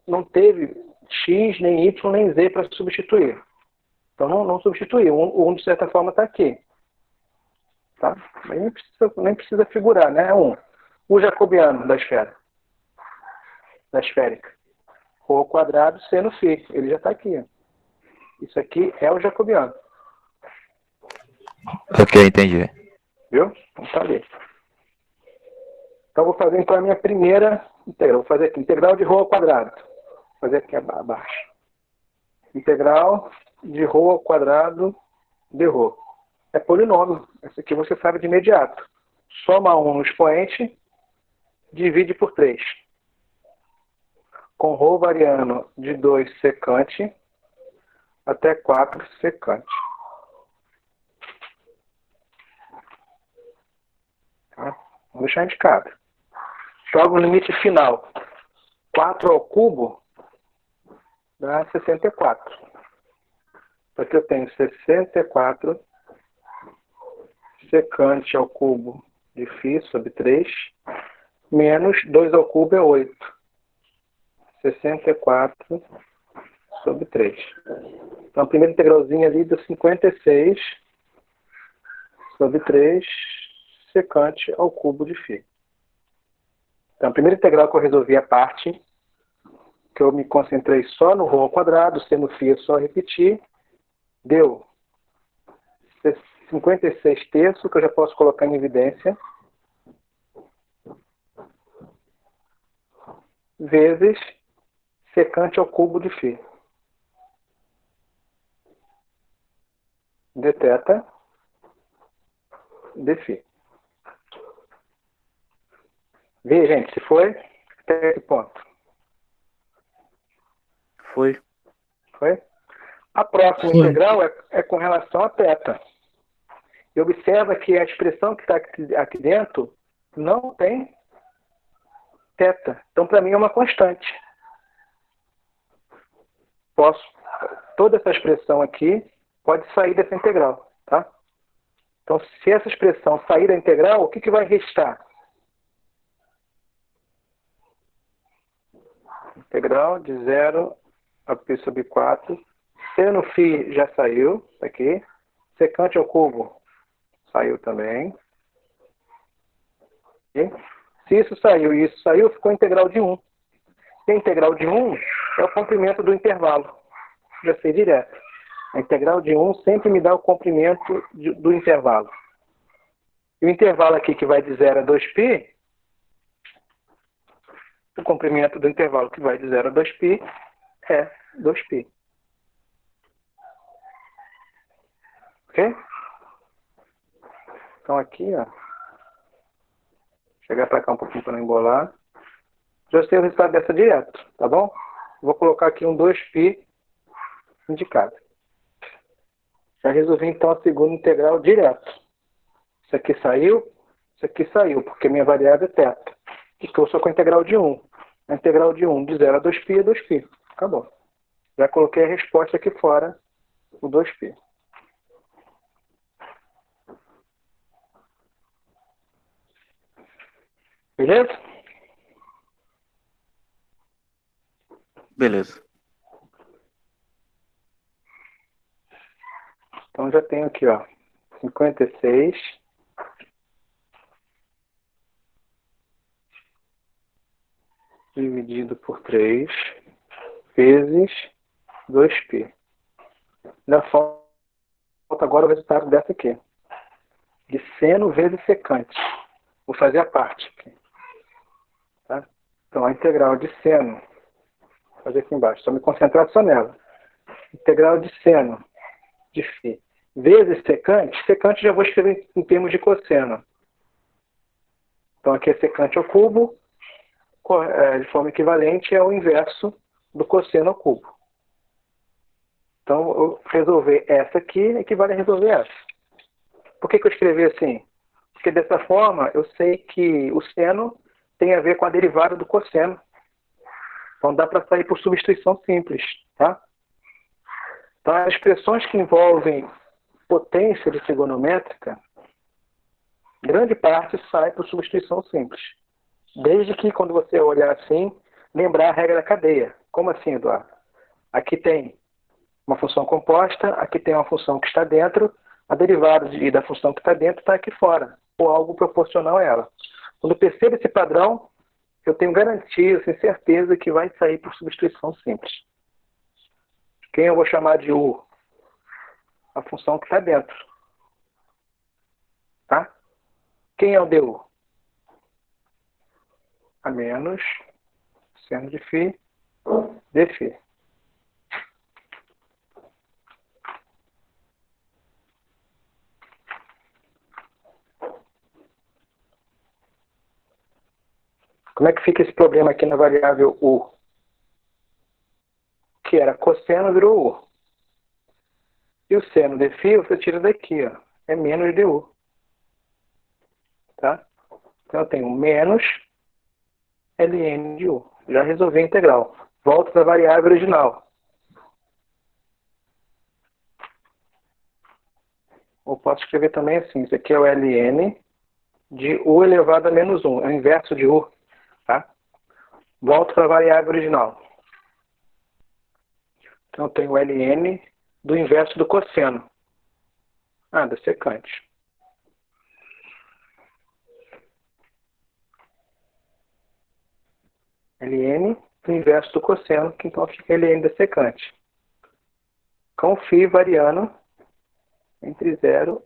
Não teve x, nem y, nem z para substituir. Então não substituiu. O 1, de certa forma, está aqui. Tá? Mas nem precisa figurar, né? É 1. O jacobiano da esfera. Da esférica. Rho ao quadrado seno φ. Ele já está aqui. Ó. Isso aqui é o jacobiano. Ok, entendi. Viu? Então tá ali. Então vou fazer então a minha primeira integral. Vou fazer aqui, integral de ρ ao quadrado. Vou fazer aqui abaixo. Integral de ρ ao quadrado de ρ. É polinômio. Esse aqui você sabe de imediato. Soma 1 no expoente, divide por 3. Com ρ variando de 2 secante até 4 secante. Tá? Vou deixar indicado. Jogo o limite final. 4 ao cubo dá 64. Aqui eu tenho 64 secante ao cubo de φ sobre 3, menos 2 ao cubo é 8. 64 sobre 3. Então, a primeira integralzinha ali deu 56 sobre 3 secante ao cubo de φ. Então, a primeira integral que eu resolvi a parte, que eu me concentrei só no ρ ao quadrado, seno φ é só repetir, deu 56 terços, que eu já posso colocar em evidência, vezes secante ao cubo de φ. Dθ de φ. Vê, gente, se foi, até que ponto? Foi. Foi? A próxima integral é com relação a θ. E observa que a expressão que está aqui dentro não tem θ. Então, para mim, é uma constante. Toda essa expressão aqui pode sair dessa integral. Tá? Então, se essa expressão sair da integral, o que vai restar? Integral de 0 a π sobre 4. Seno φ já saiu, aqui. Secante ao cubo saiu também. E se isso saiu e isso saiu, ficou a integral de 1. E a integral de 1 é o comprimento do intervalo. Já sei direto. A integral de 1 sempre me dá o comprimento do intervalo. E o intervalo aqui que vai de 0 a 2π, o comprimento do intervalo que vai de 0 a 2π é 2π. Ok? Então aqui, ó, chegar para cá um pouquinho para não embolar. Já sei o resultado dessa direto, tá bom? Vou colocar aqui um 2π indicado. Já resolvi então a segunda integral direto. Isso aqui saiu, porque minha variável é θ. Estou só com a integral de 1. A integral de 1 de 0 a 2π é 2π. Acabou. Já coloquei a resposta aqui fora, o 2π. Beleza? Beleza. Então já tenho aqui, ó, 56 dividido por 3 vezes 2π. Ainda falta agora o resultado dessa aqui. De seno vezes secante. Vou fazer a parte aqui. Tá? Então, a integral de seno, vou fazer aqui embaixo, estou me concentrado só nela. Integral de seno de φ vezes secante. Secante já vou escrever em termos de cosseno. Então, aqui é secante ao cubo, de forma equivalente é o inverso do cosseno ao cubo. Então, eu resolver essa aqui equivale a resolver essa. Por que eu escrevi assim? Porque dessa forma eu sei que o seno tem a ver com a derivada do cosseno. Então dá para sair por substituição simples. Tá? Então as expressões que envolvem potência de trigonométrica, grande parte sai por substituição simples. Desde que quando você olhar assim, lembrar a regra da cadeia. Como assim, Eduardo? Aqui tem uma função composta, aqui tem uma função que está dentro, a derivada da função que está dentro está aqui fora, ou algo proporcional a ela. Quando eu percebo esse padrão, eu tenho garantia, eu tenho certeza que vai sair por substituição simples. Quem eu vou chamar de U? A função que está dentro. Tá? Quem é o DU? A menos seno de φ dφ. Como é que fica esse problema aqui na variável U? Que era cosseno, virou U. E o seno de φ você tira daqui, ó. É menos du. Tá? Então eu tenho menos ln de U. Já resolvi a integral. Volto para a variável original. Ou posso escrever também assim. Isso aqui é o ln de U elevado a menos 1. É o inverso de U. Tá? Volto para a variável original. Então eu tenho ln do inverso do cosseno. Da secante. ln do inverso do cosseno, que então fica ln da secante. Com φ variando entre 0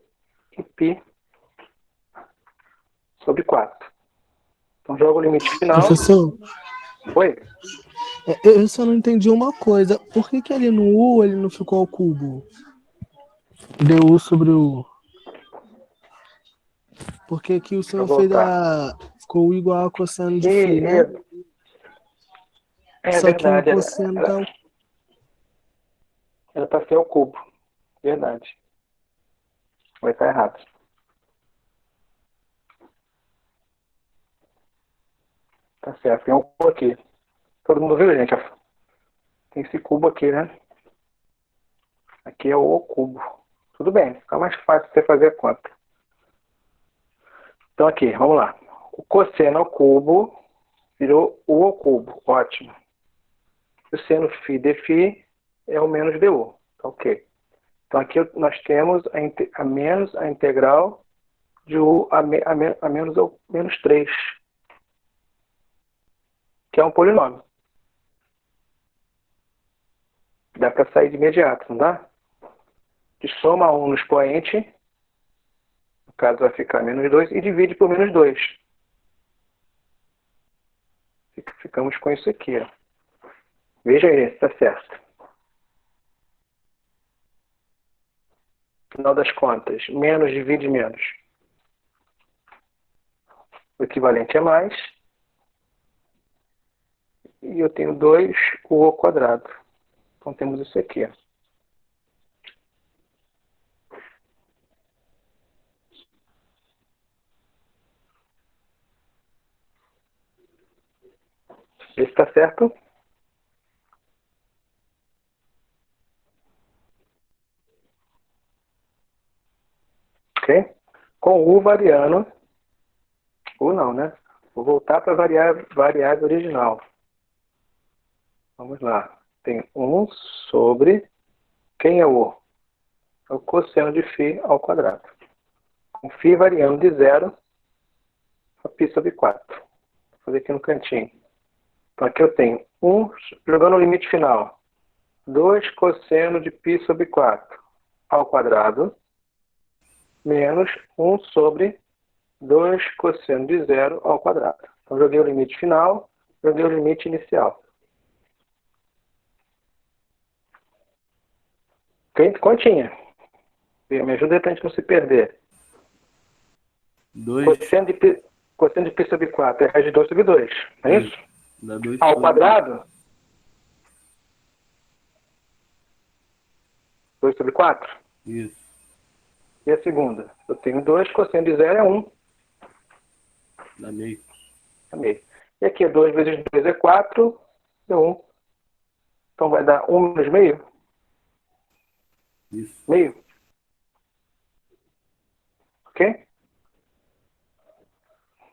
e π sobre 4. Então jogo o limite final. Professor, Oi? eu só não entendi uma coisa. Por que ali no U ele não ficou ao cubo? Du sobre o... Porque aqui o senhor fez ficou igual a cosseno de φ, né? Só Verdade. que o cosseno tá... Era para ser ao cubo. Verdade. Vai estar errado. Tá certo. Tem um cubo aqui. Todo mundo viu, gente? Tem esse cubo aqui, né? Aqui é o cubo. Tudo bem. Fica mais fácil você fazer a conta. Então aqui, vamos lá. O cosseno ao cubo virou U ao cubo. Ótimo. O seno φ dφ é o menos du. Tá ok. Então aqui nós temos a menos a integral de U a menos 3. Que é um polinômio. Dá para sair de imediato, não dá? que soma 1 no expoente, no caso vai ficar menos 2, e divide por menos 2. Ficamos com isso aqui. Ó. Veja aí se está certo. Final das contas, menos divide menos. O equivalente é mais. E eu tenho 2 o ao quadrado. Então temos isso aqui. Ó. Esse está certo? Ok? Com U variando. U não, né? Vou voltar para a variável original. Vamos lá. Tem 1 sobre... Quem é o? É o cosseno de φ ao quadrado. Com φ variando de 0 a π sobre 4. Vou fazer aqui no cantinho. Então aqui eu tenho 1, jogando o limite final. 2 cosseno de π sobre 4 ao quadrado, menos 1 sobre 2 cosseno de 0 ao quadrado. Então joguei o limite final, joguei o limite inicial. Continha. Me ajuda aí para a gente não se perder. 2 Cosseno de π sobre 4 é raiz de 2 sobre 2. Não é isso? dá 2 Ao sobre... quadrado? 2 sobre 4? Isso. E a segunda? Eu tenho 2, cosseno de 0 é 1. Dá meio. É meio. E aqui 2 vezes 2 é 4, deu 1. Então vai dar 1 menos meio? Isso. Meio. Ok?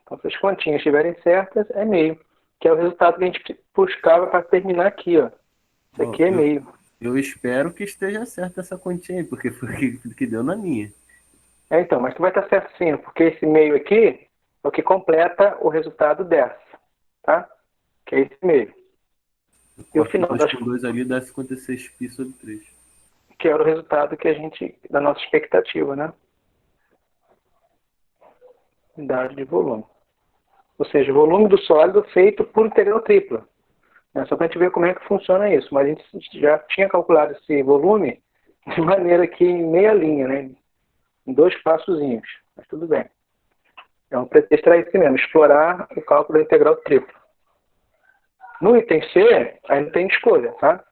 Então, se as continhas estiverem certas, é meio. Que é o resultado que a gente buscava para terminar aqui, ó. Isso aqui é meio. Eu espero que esteja certa essa continha aí, porque foi o que deu na minha. Então, mas tu vai estar certo sim, porque esse meio aqui é o que completa o resultado dessa, tá? Que é esse meio. E o final das com 2 ali dá 56 π sobre 3. Que era o resultado que a gente, da nossa expectativa, né? Unidade de volume. Ou seja, o volume do sólido feito por integral tripla. Né? Só para a gente ver como é que funciona isso. Mas a gente já tinha calculado esse volume de maneira que em meia linha, né? Em 2 passozinhos. Mas tudo bem. É um pretexto para isso mesmo, explorar o cálculo da integral tripla. No item C, aí não tem escolha, tá?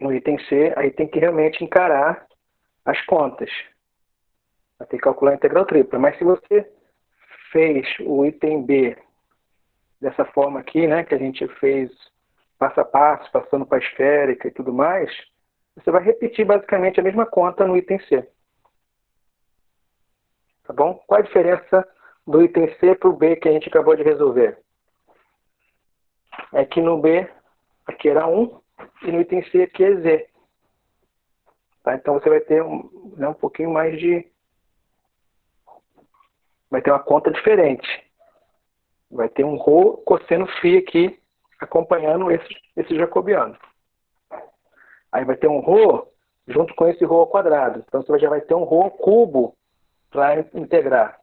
No item C, aí tem que realmente encarar as contas. Vai ter que calcular a integral tripla. Mas se você fez o item B dessa forma aqui, né, que a gente fez passo a passo, passando para a esférica e tudo mais, você vai repetir basicamente a mesma conta no item C. Tá bom? Qual a diferença do item C para o B que a gente acabou de resolver? É que no B aqui era 1 e no item C aqui é Z. Tá? Então você vai ter um pouquinho mais de... Vai ter uma conta diferente. Vai ter um ρ cosseno φ aqui acompanhando esse jacobiano. Aí vai ter um ρ junto com esse ρ ao quadrado. Então você já vai ter um ρ ao cubo para integrar.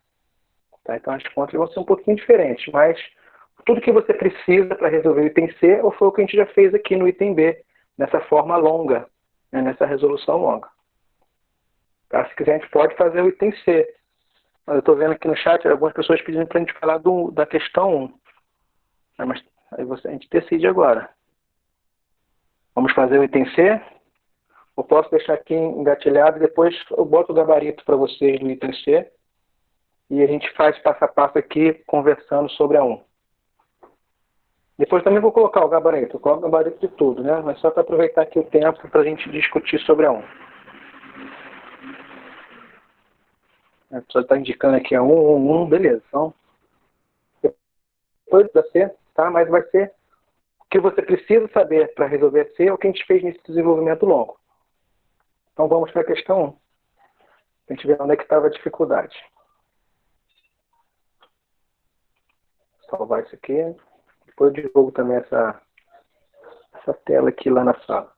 Tá? Então as contas vão ser um pouquinho diferentes, mas tudo que você precisa para resolver o item C foi o que a gente já fez aqui no item B, nessa forma longa, né? Nessa resolução longa. Tá? Se quiser a gente pode fazer o item C. Eu estou vendo aqui no chat algumas pessoas pedindo para a gente falar da questão 1. Mas aí a gente decide agora. Vamos fazer o item C? Eu posso deixar aqui engatilhado e depois eu boto o gabarito para vocês do item C. E a gente faz passo a passo aqui, conversando sobre a 1. Depois também vou colocar o gabarito. Eu coloco o gabarito de tudo, né? Mas só para aproveitar aqui o tempo para a gente discutir sobre a 1. A pessoa está indicando aqui a 1, beleza. Então, depois da C, tá? Mas vai ser o que você precisa saber para resolver a C, é o que a gente fez nesse desenvolvimento longo. Então vamos para a questão 1. A gente vê onde é que estava a dificuldade. Vou salvar isso aqui. Depois eu divulgo também essa tela aqui lá na sala.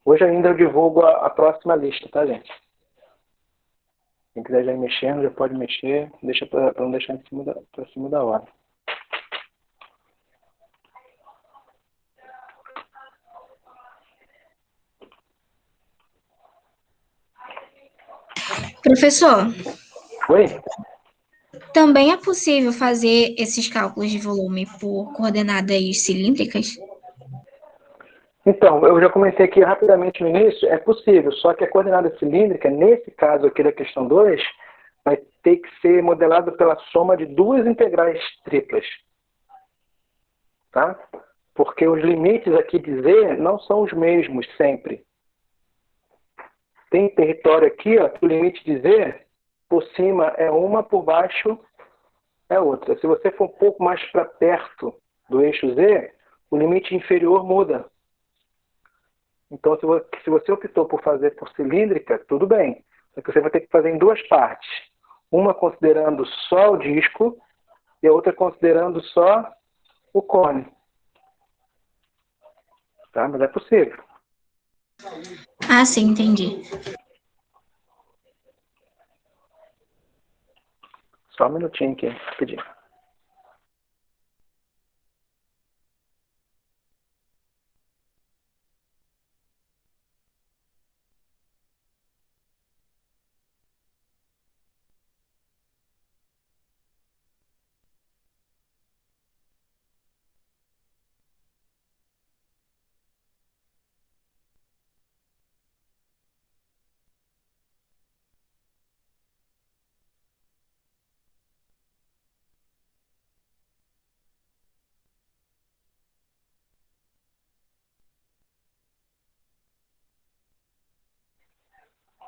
Hoje ainda eu divulgo a próxima lista, tá, gente? Quem quiser já ir mexendo, já pode mexer. Deixa para não deixar pra cima da hora. Professor, Oi? também é possível fazer esses cálculos de volume por coordenadas cilíndricas? Então, eu já comentei aqui rapidamente no início, é possível, só que a coordenada cilíndrica, nesse caso aqui da questão 2, vai ter que ser modelada pela soma de duas integrais triplas. Tá? Porque os limites aqui de Z não são os mesmos sempre. Tem território aqui, ó, que o limite de Z, por cima é uma, por baixo é outra. Se você for um pouco mais para perto do eixo Z, o limite inferior muda. Então, se você optou por fazer por cilíndrica, tudo bem. Só que você vai ter que fazer em duas partes. Uma considerando só o disco e a outra considerando só o cone. Tá? Mas é possível. Ah, sim, entendi. Só um minutinho aqui, rapidinho.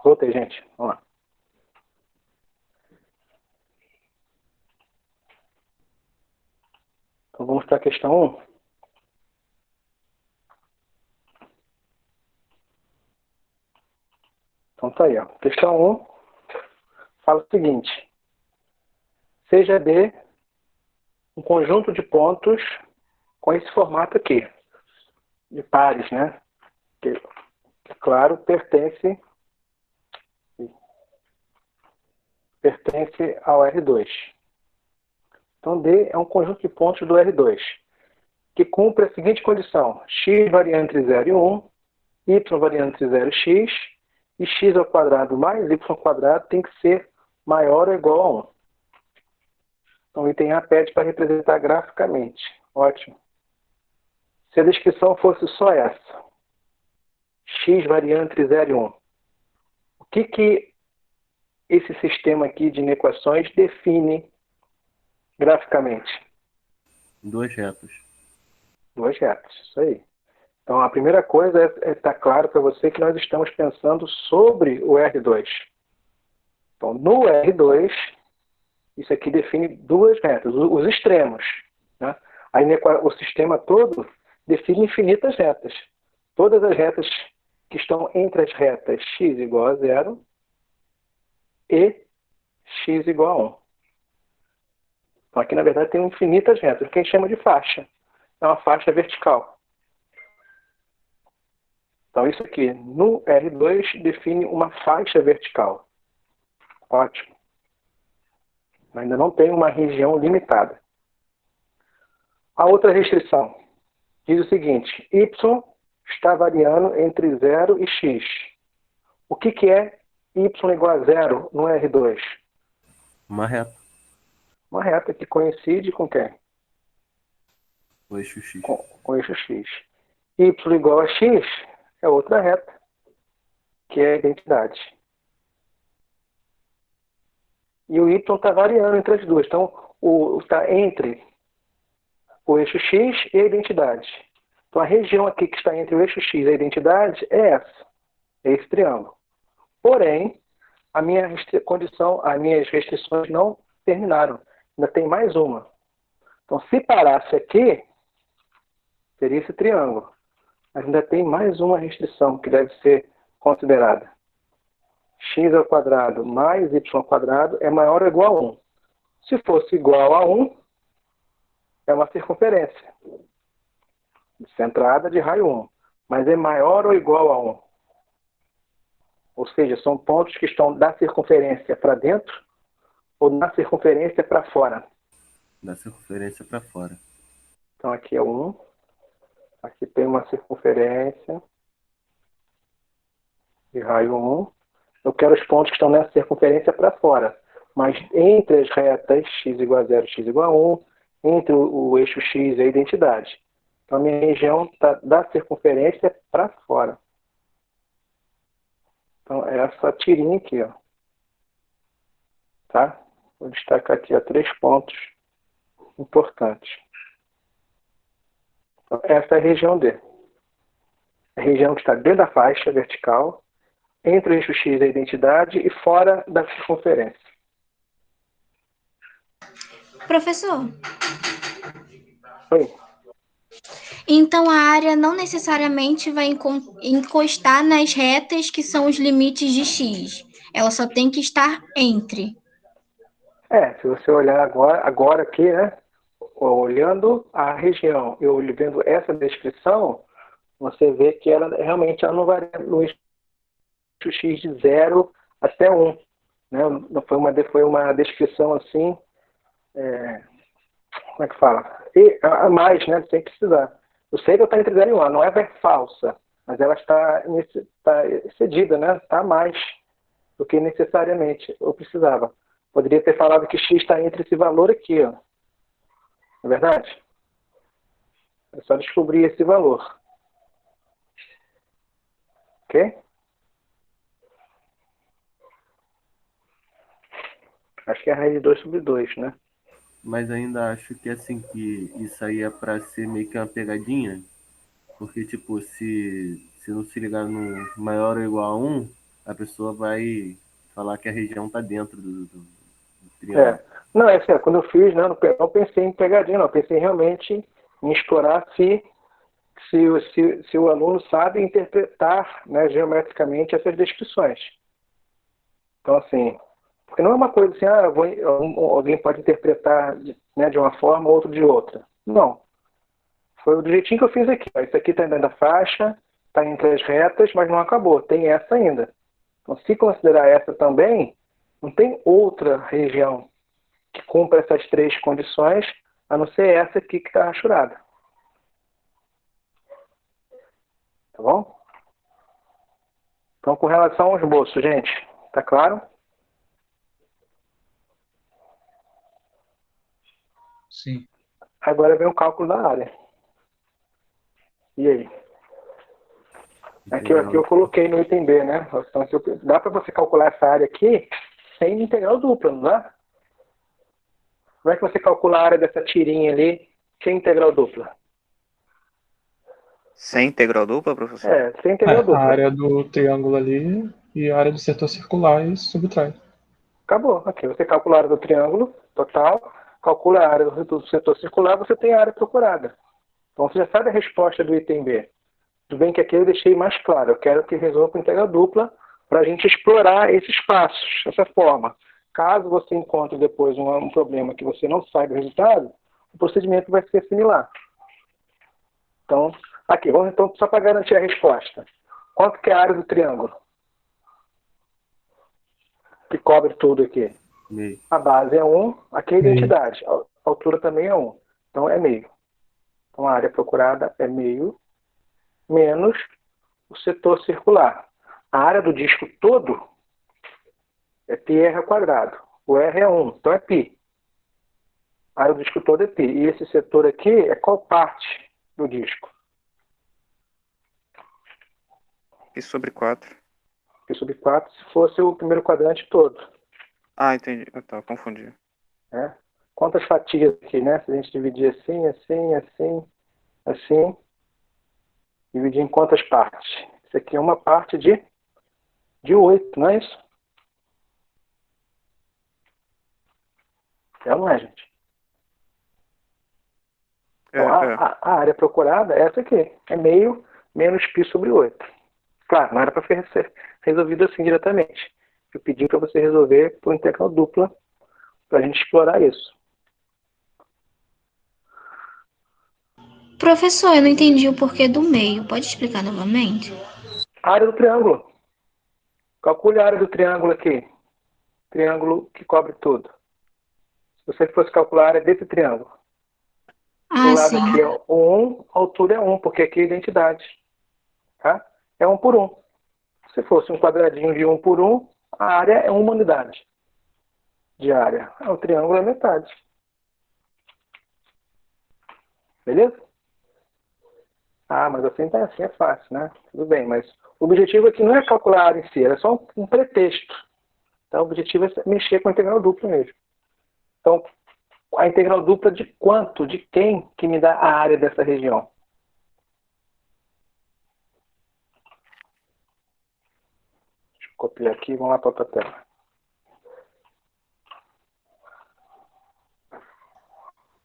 Voltei, gente. Vamos lá. Então vamos para a questão 1. Então tá aí, ó. Questão 1 fala o seguinte. Seja D um conjunto de pontos com esse formato aqui, de pares, né? Que claro, pertence ao R2. Então, D é um conjunto de pontos do R2, que cumpre a seguinte condição: x variando entre 0 e 1, y variando entre 0 e x, e x ao quadrado mais y ao quadrado tem que ser maior ou igual a 1. Então, o item A pede para representar graficamente. Ótimo. Se a descrição fosse só essa, x variando entre 0 e 1, o que esse sistema aqui de inequações define graficamente? Duas retas. Duas retas, isso aí. Então, a primeira coisa é estar claro para você que nós estamos pensando sobre o R2. Então, no R2, isso aqui define duas retas, os extremos. Né? O sistema todo define infinitas retas. Todas as retas que estão entre as retas x igual a 0 e x igual a 1. Então, aqui, na verdade, tem infinitas retas, que a gente chama de faixa. É uma faixa vertical. Então, isso aqui, no R2, define uma faixa vertical. Ótimo. Ainda não tem uma região limitada. A outra restrição diz o seguinte: y está variando entre 0 e x. O que é y igual a 0 no R2? Uma reta. Uma reta que coincide com quem? O eixo X. Com o eixo x. Y igual a x é outra reta, que é a identidade. E o y está variando entre as duas. Então, está entre o eixo x e a identidade. Então, a região aqui que está entre o eixo x e a identidade é essa. É esse triângulo. Porém, as minhas restrições não terminaram. Ainda tem mais uma. Então, se parasse aqui, seria esse triângulo. Mas ainda tem mais uma restrição que deve ser considerada. X ao quadrado mais y ao quadrado é maior ou igual a 1. Se fosse igual a 1, é uma circunferência centrada de raio 1. Mas é maior ou igual a 1? Ou seja, são pontos que estão da circunferência para dentro ou da circunferência para fora. Da circunferência para fora. Então aqui é 1. Aqui tem uma circunferência de raio 1. Eu quero os pontos que estão nessa circunferência para fora. Mas entre as retas x igual a 0, x igual a 1, entre o eixo x e a identidade. Então a minha região está da circunferência para fora. Então é essa tirinha aqui, ó. Tá? Vou destacar aqui, ó, 3 pontos importantes. Então, essa é a região D. A região que está dentro da faixa vertical, entre o eixo x e a identidade e fora da circunferência. Professor, Oi. então a área não necessariamente vai encostar nas retas que são os limites de x. Ela só tem que estar entre. Se você olhar agora aqui, né? Olhando a região e vendo essa descrição, você vê que ela realmente não varia no eixo x de 0 até 1. Né? Foi uma descrição assim, como é que fala? E a mais, né? Sem precisar. Eu sei que está entre 0 e 1, não é falsa, mas ela está excedida, né? Está a mais do que necessariamente eu precisava. Poderia ter falado que x está entre esse valor aqui, ó. Não é verdade? É só descobrir esse valor. Ok? Acho que é a raiz de 2 sobre 2, né? Mas ainda acho que assim, que isso aí é para ser meio que uma pegadinha. Porque, tipo, se não se ligar no maior ou igual a 1, a pessoa vai falar que a região está dentro do triângulo. Não, quando eu fiz, né, não pensei em pegadinha, não. Pensei realmente em explorar se o aluno sabe interpretar, né, geometricamente essas descrições. Então, assim, porque não é uma coisa assim, alguém pode interpretar, né, de uma forma, outro de outra. Não. Foi do jeitinho que eu fiz aqui. Ó. Isso aqui está dentro da faixa, está entre as retas, mas não acabou. Tem essa ainda. Então, se considerar essa também, não tem outra região que cumpra essas 3 condições, a não ser essa aqui que está rachurada. Tá bom? Então, com relação ao esboço, gente, tá claro? Sim. Agora vem o cálculo da área. E aí? Aqui eu coloquei no item B, né? Então, dá para você calcular essa área aqui sem integral dupla, não dá? Como é que você calcula a área dessa tirinha ali sem integral dupla? Sem integral dupla, professor? Sem integral dupla. A área do triângulo ali e a área do setor circular e subtrai. Acabou. Aqui você calcula a área do triângulo total, calcula a área do setor circular, você tem a área procurada. Então você já sabe a resposta do item B. Tudo bem que aqui eu deixei mais claro. Eu quero que resolva com integral dupla para a gente explorar esses passos, dessa forma. Caso você encontre depois um problema que você não saiba o resultado, o procedimento vai ser similar. Então, aqui, vamos então só para garantir a resposta. Quanto que é a área do triângulo? Que cobre tudo aqui. Meio. A base é 1, aqui é a identidade. A altura também é 1. Então é meio. Então a área procurada é meio menos o setor circular. A área do disco todo é πr ao quadrado. O R é 1, então é π. A área do disco todo é π. E esse setor aqui é qual parte do disco? Π sobre 4. Π sobre 4 se fosse o primeiro quadrante todo. Ah, entendi. Tá, confundi. Quantas fatias aqui, né? Se a gente dividir assim, assim, assim, assim, dividir em quantas partes? Isso aqui é uma parte de 8, não é isso? Não é, gente? Então, a área procurada é essa aqui. É meio menos π sobre 8. Claro, não era para ser resolvido assim diretamente. Eu pedi para você resolver por integral dupla para a gente explorar isso. Professor, eu não entendi o porquê do meio. Pode explicar novamente? A área do triângulo. Calcule a área do triângulo aqui. Triângulo que cobre tudo. Se você fosse calcular a área desse triângulo. Do lado sim. aqui é o 1, a altura é 1, porque aqui é identidade. Tá? É 1 por 1. Se fosse um quadradinho de 1 por 1, a área é 1 unidade de área. O triângulo é metade. Beleza? Ah, mas assim é fácil, né? Tudo bem, mas o objetivo aqui não é calcular a área em si, é só um pretexto. Então, o objetivo é mexer com a integral dupla mesmo. Então, a integral dupla de quanto, de quem que me dá a área dessa região? Deixa eu copiar aqui e vamos lá para outra tela.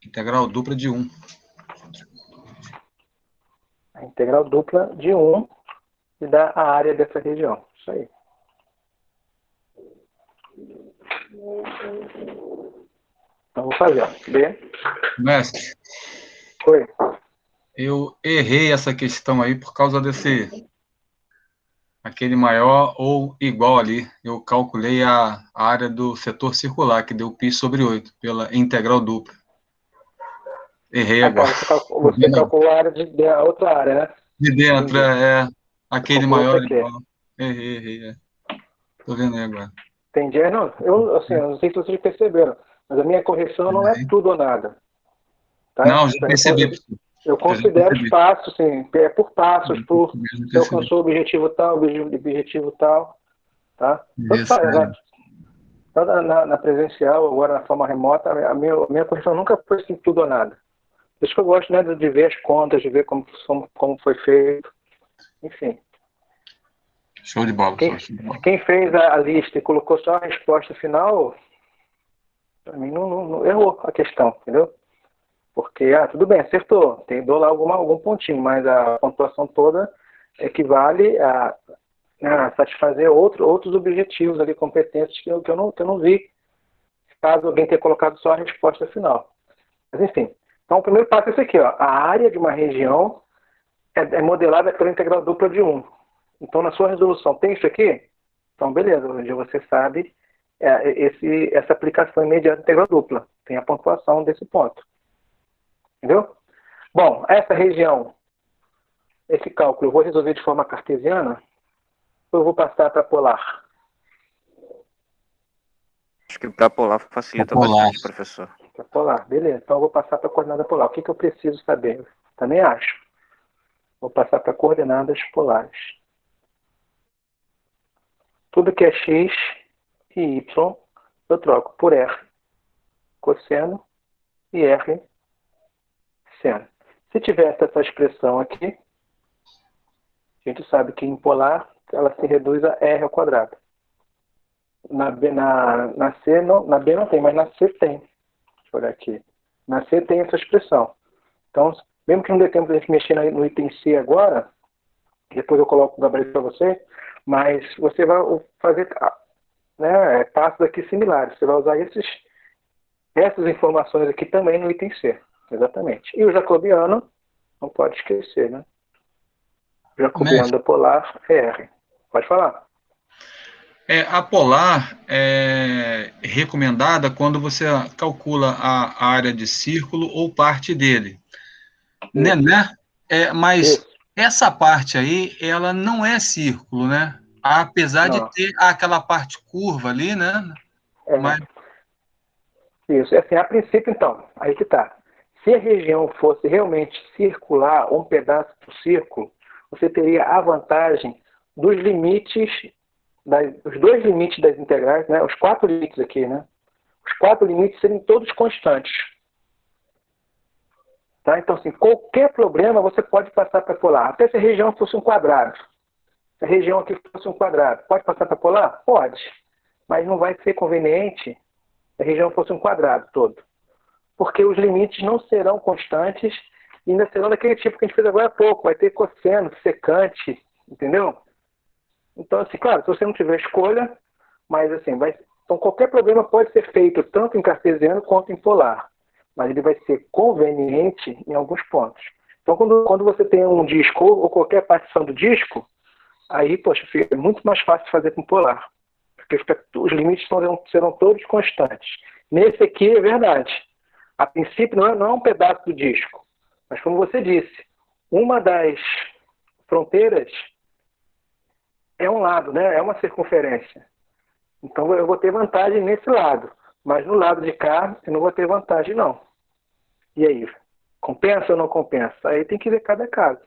Integral dupla de 1. A integral dupla de 1 me dá a área dessa região. Isso aí. Então, vou fazer. Ó. B. Mestre, Oi. eu errei essa questão aí por causa desse... aquele maior ou igual ali. Eu calculei a área do setor circular, que deu π sobre 8, pela integral dupla. Errei agora. Você calculou a área a outra área, né? De dentro, aquele maior aqui. igual. Errei. Tô vendo aí agora. Entendi. Não, eu não sei se vocês perceberam, mas a minha correção não é tudo ou nada. Tá? Não, já percebi. Eu considero os passos, sim, é por passos, por se alcançou o objetivo tal, objetivo tal, tá? Tanto na presencial, agora na forma remota, a minha correção nunca foi assim, tudo ou nada. Por isso que eu gosto, né, de ver as contas, de ver como foi feito, enfim. Show de bola. Quem fez a lista e colocou só a resposta final, para mim não errou a questão, entendeu? Porque, tudo bem, acertou, dou lá algum pontinho, mas a pontuação toda equivale a satisfazer outros objetivos ali, competências que eu não vi, caso alguém tenha colocado só a resposta final. Mas, enfim, então o primeiro passo é esse aqui, ó, a área de uma região é modelada pela integral dupla de 1. Então, na sua resolução, tem isso aqui? Então, beleza, hoje você sabe essa aplicação imediata da integral dupla, tem a pontuação desse ponto. Entendeu? Bom, essa região, esse cálculo, eu vou resolver de forma cartesiana ou eu vou passar para polar? Acho que para polar facilita bastante, professor. Para polar, beleza. Então eu vou passar para a coordenada polar. O que eu preciso saber? Também acho. Vou passar para coordenadas polares. Tudo que é x e y, eu troco por r cosseno e r seno. Se tivesse essa expressão aqui, a gente sabe que em polar ela se reduz a r ao quadrado. Na B não tem, mas na C tem. Deixa eu olhar aqui. Na C tem essa expressão. Então, mesmo que não dê tempo de a gente mexer no item C agora, depois eu coloco o gabarito para você, mas você vai fazer passos aqui similares. Você vai usar essas informações aqui também no item C. Exatamente. E o jacobiano, não pode esquecer, né? O jacobiano da polar é R. Pode falar. A polar é recomendada quando você calcula a área de círculo ou parte dele. Né? Mas essa parte aí, ela não é círculo, né? Apesar de ter aquela parte curva ali, né? Isso. Assim, a princípio, então, aí que tá. Se a região fosse realmente circular, ou um pedaço do círculo, você teria a vantagem dos limites, os dois limites das integrais, né? Os 4 limites aqui, né? Os 4 limites serem todos constantes. Tá? Então, assim, qualquer problema você pode passar para polar. Até se a região fosse um quadrado. Se a região aqui fosse um quadrado, pode passar para polar? Pode. Mas não vai ser conveniente se a região fosse um quadrado todo. Porque os limites não serão constantes e ainda serão daquele tipo que a gente fez agora há pouco. Vai ter cosseno, secante, entendeu? Então, assim, claro, se você não tiver escolha, mas assim, então qualquer problema pode ser feito tanto em cartesiano quanto em polar. Mas ele vai ser conveniente em alguns pontos. Então, quando você tem um disco ou qualquer partição do disco, Aí, poxa, fica muito mais fácil de fazer com polar. Porque os limites serão todos constantes. Nesse aqui é verdade. A princípio não é um pedaço do disco. Mas como você disse, uma das fronteiras é um lado, né? É uma circunferência. Então eu vou ter vantagem nesse lado. Mas no lado de cá eu não vou ter vantagem, não. E aí? Compensa ou não compensa? Aí tem que ver cada caso.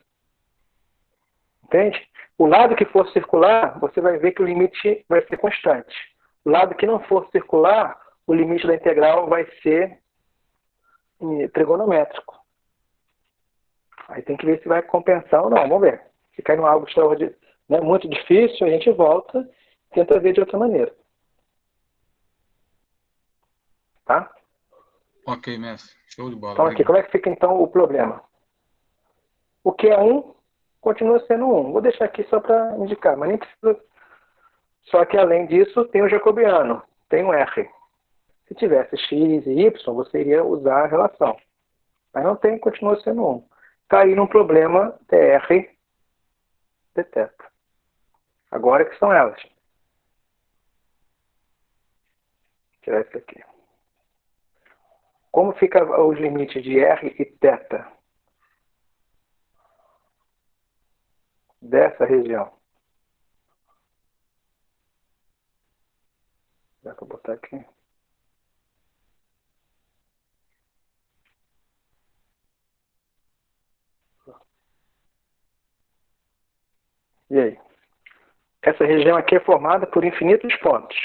Entende? O lado que for circular, você vai ver que o limite vai ser constante. O lado que não for circular, o limite da integral vai ser trigonométrico. Aí tem que ver se vai compensar ou não. Vamos ver. Se cai no algo extraordinário, né, muito difícil, a gente volta e tenta ver de outra maneira. Tá? Ok, mestre. Show de bola. Então aqui, como é que fica então o problema? O que é 1 continua sendo 1. Vou deixar aqui só para indicar, mas nem precisa. Só que além disso, tem o jacobiano, tem o R. Se tivesse x e y, você iria usar a relação. Mas não tem, continua sendo 1. Cair num problema dr de θ. Agora que são elas. Vou tirar isso aqui. Como fica os limites de R e θ dessa região? Dá para botar aqui. E aí? Essa região aqui é formada por infinitos pontos.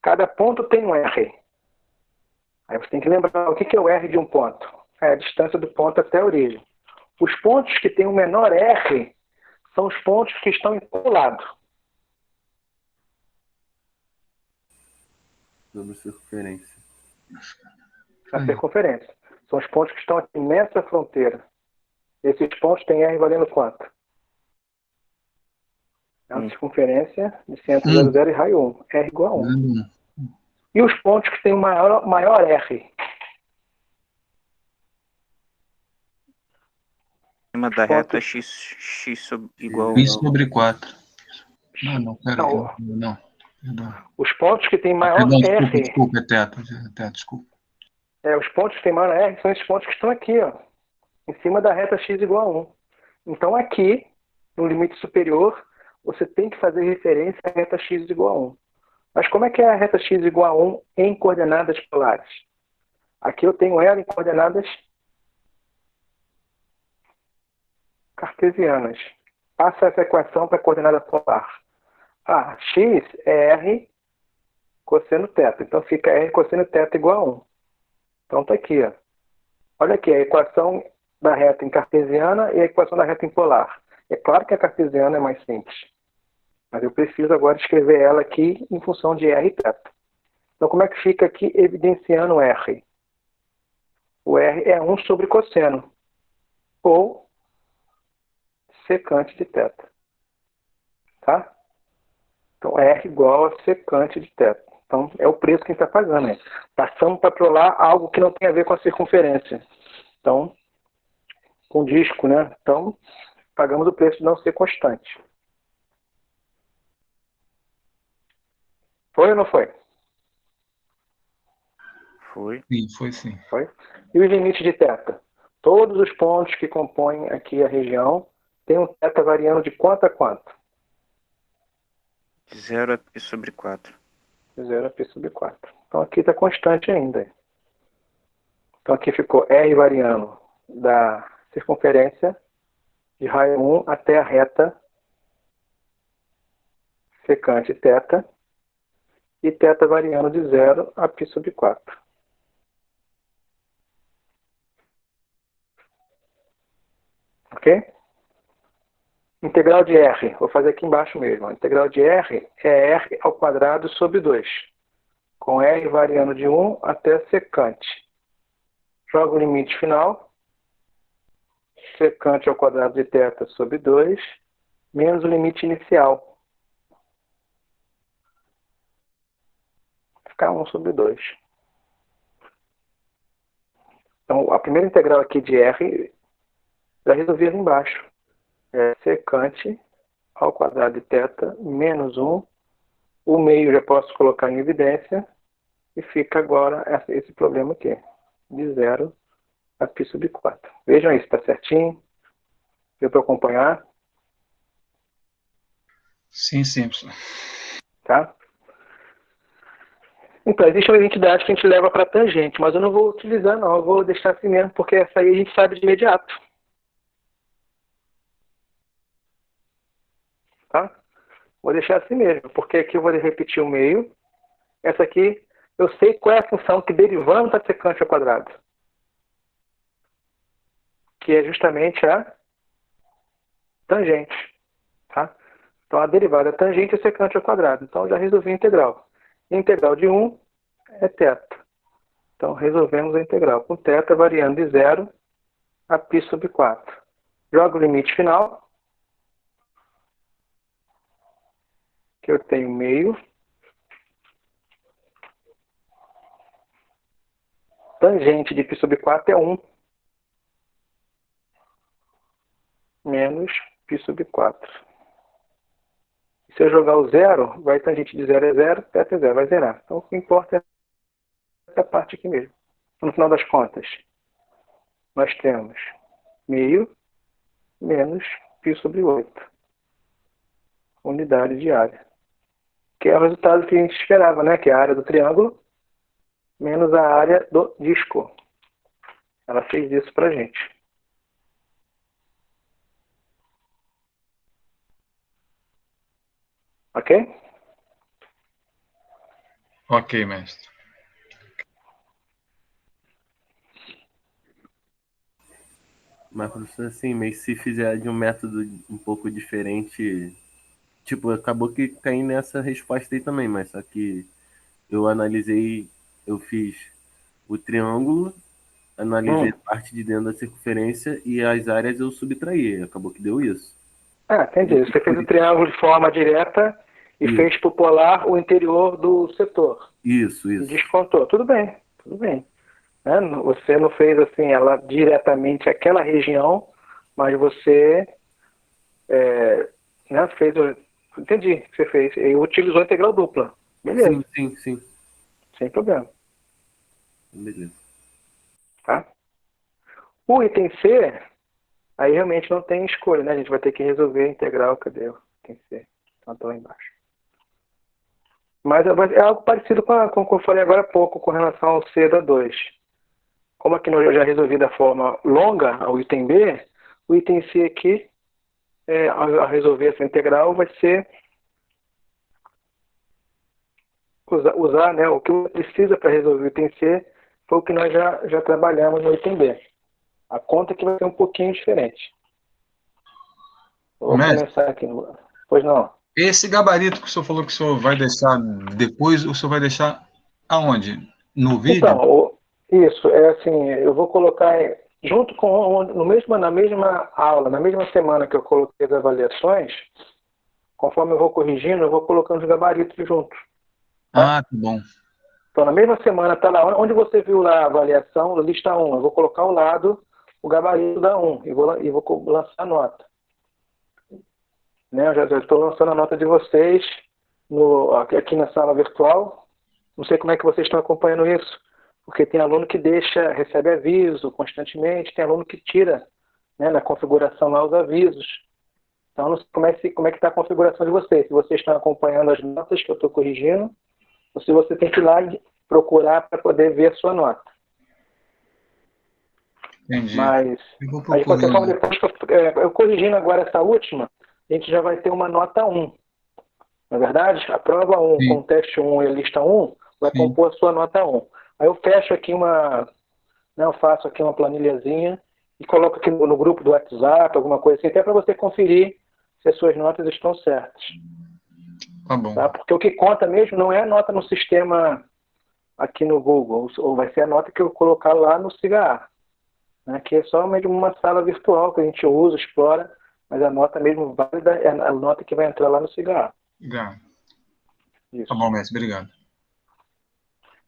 Cada ponto tem um R. Aí você tem que lembrar o que é o R de um ponto. É a distância do ponto até a origem. Os pontos que têm o menor R são os pontos que estão em qual lado? Sobre circunferência. Na circunferência. São os pontos que estão aqui nessa fronteira. Esses pontos têm R valendo quanto? É uma circunferência de centro 0,0 e raio 1. R igual a 1. E os pontos que têm o maior R? Cima da reta x igual X sobre 4. Não, pera aí. Não. Os pontos que têm maior R. Desculpa, é θ, desculpa. Os pontos que têm maior R são esses pontos que estão aqui, ó, em cima da reta x igual a 1. Então aqui, no limite superior, você tem que fazer referência à reta x igual a 1. Mas como é que é a reta x igual a 1 em coordenadas polares? Aqui eu tenho ela em coordenadas cartesianas. Passa essa equação para a coordenada polar. X é R cosseno θ. Então fica R cosseno θ igual a 1. Então está aqui. Ó. Olha aqui a equação da reta em cartesiana e a equação da reta em polar. É claro que a cartesiana é mais simples. Mas eu preciso agora escrever ela aqui em função de R e θ. Então como é que fica aqui evidenciando o R? O R é 1 sobre cosseno. Ou secante de θ. Tá? Então, R igual a secante de θ. Então, é o preço que a gente está pagando. Né? Passamos para prolar algo que não tem a ver com a circunferência. Então, com disco, né? Então, pagamos o preço de não ser constante. Foi ou não foi? Foi. Sim, foi sim. Foi. E os limites de θ? Todos os pontos que compõem aqui a região têm um θ variando de quanto a quanto? De 0 a π sobre 4. De 0 a π sobre 4. Então aqui está constante ainda. Então aqui ficou R variando da circunferência de raio 1 até a reta secante θ. E θ variando de 0 a π sobre 4. Ok? Integral de R, vou fazer aqui embaixo mesmo. A integral de R é R ao quadrado sobre 2, com R variando de 1 até secante. Jogo o limite final, secante ao quadrado de θ sobre 2, menos o limite inicial. Ficar 1 sobre 2. Então, a primeira integral aqui de R, já resolvi ali embaixo. É secante ao quadrado de θ menos 1. O meio já posso colocar em evidência. E fica agora esse problema aqui. De 0 a π sobre 4. Vejam isso, está certinho? Deu para acompanhar? Sim, professor. Tá? Então, existe uma identidade que a gente leva para tangente, mas eu não vou utilizar, não. Eu vou deixar assim mesmo, porque essa aí a gente sabe de imediato. Tá? Vou deixar assim mesmo, porque aqui eu vou repetir o meio. Essa aqui, eu sei qual é a função que derivando da secante ao quadrado. Que é justamente a tangente. Tá? Então, a derivada da tangente é secante ao quadrado. Então, eu já resolvi a integral. A integral de 1 é θ. Então, resolvemos a integral com θ variando de 0 a π sobre 4. Jogo o limite final. Que eu tenho meio. Tangente de π sobre 4 é 1. Menos π sobre 4. Se eu jogar o zero, vai tangente de 0 é 0, θ é 0, vai zerar. Então, o que importa é essa parte aqui mesmo. No final das contas, nós temos meio menos π sobre 8. Unidade de área. Que é o resultado que a gente esperava, né? Que é a área do triângulo menos a área do disco. Ela fez isso pra gente. Ok? Ok, mestre. Mas, professor, assim, mas se fizer de um método um pouco diferente, tipo, acabou que caí nessa resposta aí também, mas só que eu analisei, eu fiz o triângulo, analisei a parte de dentro da circunferência e as áreas eu subtraí. Acabou que deu isso. Ah, entendi. Você fez o triângulo de forma direta e Isso. fez pro polar o interior do setor. Isso. E descontou. Tudo bem, tudo bem. Né? Você não fez assim, ela diretamente aquela região, mas você né, fez o... Entendi o que você fez. E utilizou a integral dupla. Beleza. Sim. Sem problema. Beleza. Tá? O item C, aí realmente não tem escolha, né? A gente vai ter que resolver a integral. Cadê o item C? Então, tá lá embaixo. Mas é algo parecido com o que eu falei agora há pouco com relação ao C da 2. Como aqui eu já resolvi da forma longa o item B, o item C aqui, ao resolver essa integral, vai ser usar né, o que precisa para resolver o item C, foi o que nós já trabalhamos no item B. A conta aqui vai ser um pouquinho diferente. Vou começar aqui. Pois não. Esse gabarito que o senhor falou que o senhor vai deixar depois, o senhor vai deixar aonde? No vídeo? Então, isso, é assim, eu vou colocar junto com, na mesma aula, na mesma semana que eu coloquei as avaliações, conforme eu vou corrigindo, eu vou colocando os gabaritos juntos. Tá? Ah, que bom. Então, na mesma semana, está lá, onde você viu lá a avaliação, lista 1, eu vou colocar ao lado o gabarito da 1 e vou lançar a nota. Né, eu já estou lançando a nota de vocês aqui na sala virtual. Não sei como é que vocês estão acompanhando isso, porque tem aluno que recebe aviso constantemente, tem aluno que tira, né, na configuração lá os avisos. Então, não sei como é que está a configuração de vocês. Se vocês estão acompanhando as notas que eu estou corrigindo, ou se você tem que ir lá e procurar para poder ver a sua nota. Entendi. Mas, de qualquer forma, depois que eu corrigindo agora essa última, a gente já vai ter uma nota 1. Na verdade, a prova 1 com o teste 1 e a lista 1 vai compor a sua nota 1. Aí eu fecho aqui eu faço aqui uma planilhazinha e coloco aqui no grupo do WhatsApp, alguma coisa assim, até para você conferir se as suas notas estão certas. Tá bom. Tá? Porque o que conta mesmo não é a nota no sistema aqui no Google, ou vai ser a nota que eu colocar lá no SIGA, né? Que é só mesmo uma sala virtual que a gente usa, explora, mas a nota mesmo válida é a nota que vai entrar lá no SIGA. Obrigado. Isso. Tá bom, mestre, obrigado.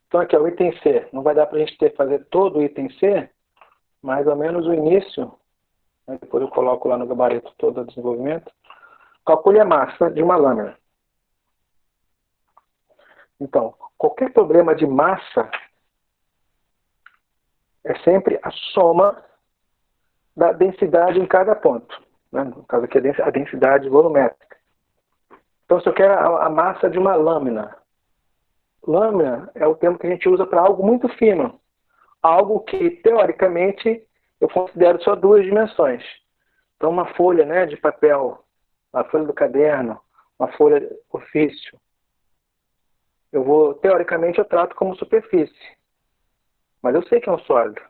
Então aqui, o item C. Não vai dar para a gente fazer todo o item C, mais ou menos o início, né? Depois eu coloco lá no gabarito todo o desenvolvimento. calcule a massa de uma lâmina. Então, qualquer problema de massa é sempre a soma da densidade em cada ponto. Né? No caso aqui, a densidade volumétrica. Então, se eu quero a massa de uma lâmina. Lâmina é o termo que a gente usa para algo muito fino. Algo que, teoricamente, eu considero só duas dimensões. Então, uma folha, né, de papel, uma folha do caderno, uma folha de ofício. Teoricamente, eu trato como superfície. Mas eu sei que é um sólido.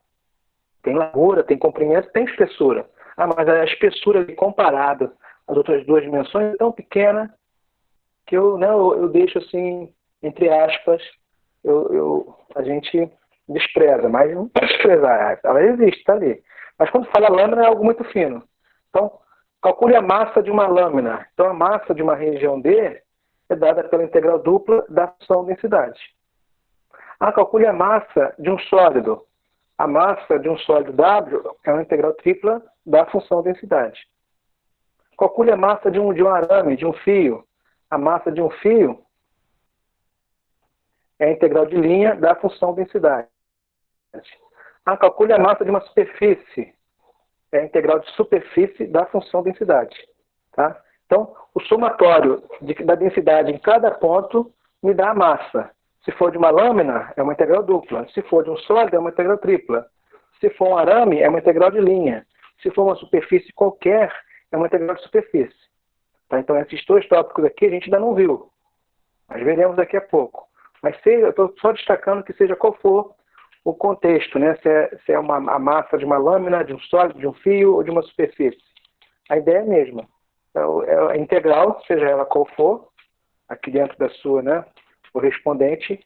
Tem largura, tem comprimento, tem espessura. Mas a espessura ali, comparada às outras duas dimensões, é tão pequena que eu deixo assim, entre aspas, a gente despreza. Mas não pode desprezar, ela existe, está ali. Mas quando fala lâmina, é algo muito fino. Então, calcule a massa de uma lâmina. Então, a massa de uma região D é dada pela integral dupla da função densidade. Calcule a massa de um sólido. A massa de um sólido W é uma integral tripla da função densidade. Calcule a massa de um arame, de um fio. A massa de um fio é a integral de linha da função densidade. Calcule a massa de uma superfície. É a integral de superfície da função densidade. Tá? Então, o somatório da densidade em cada ponto me dá a massa. Se for de uma lâmina, é uma integral dupla. Se for de um sólido, é uma integral tripla. Se for um arame, é uma integral de linha. Se for uma superfície qualquer, é uma integral de superfície. Tá? Então, esses dois tópicos aqui a gente ainda não viu. Mas veremos daqui a pouco. Mas eu estou só destacando que seja qual for o contexto, né? Se é a massa de uma lâmina, de um sólido, de um fio ou de uma superfície. A ideia é a mesma. É a integral, seja ela qual for, aqui dentro da sua, né, correspondente,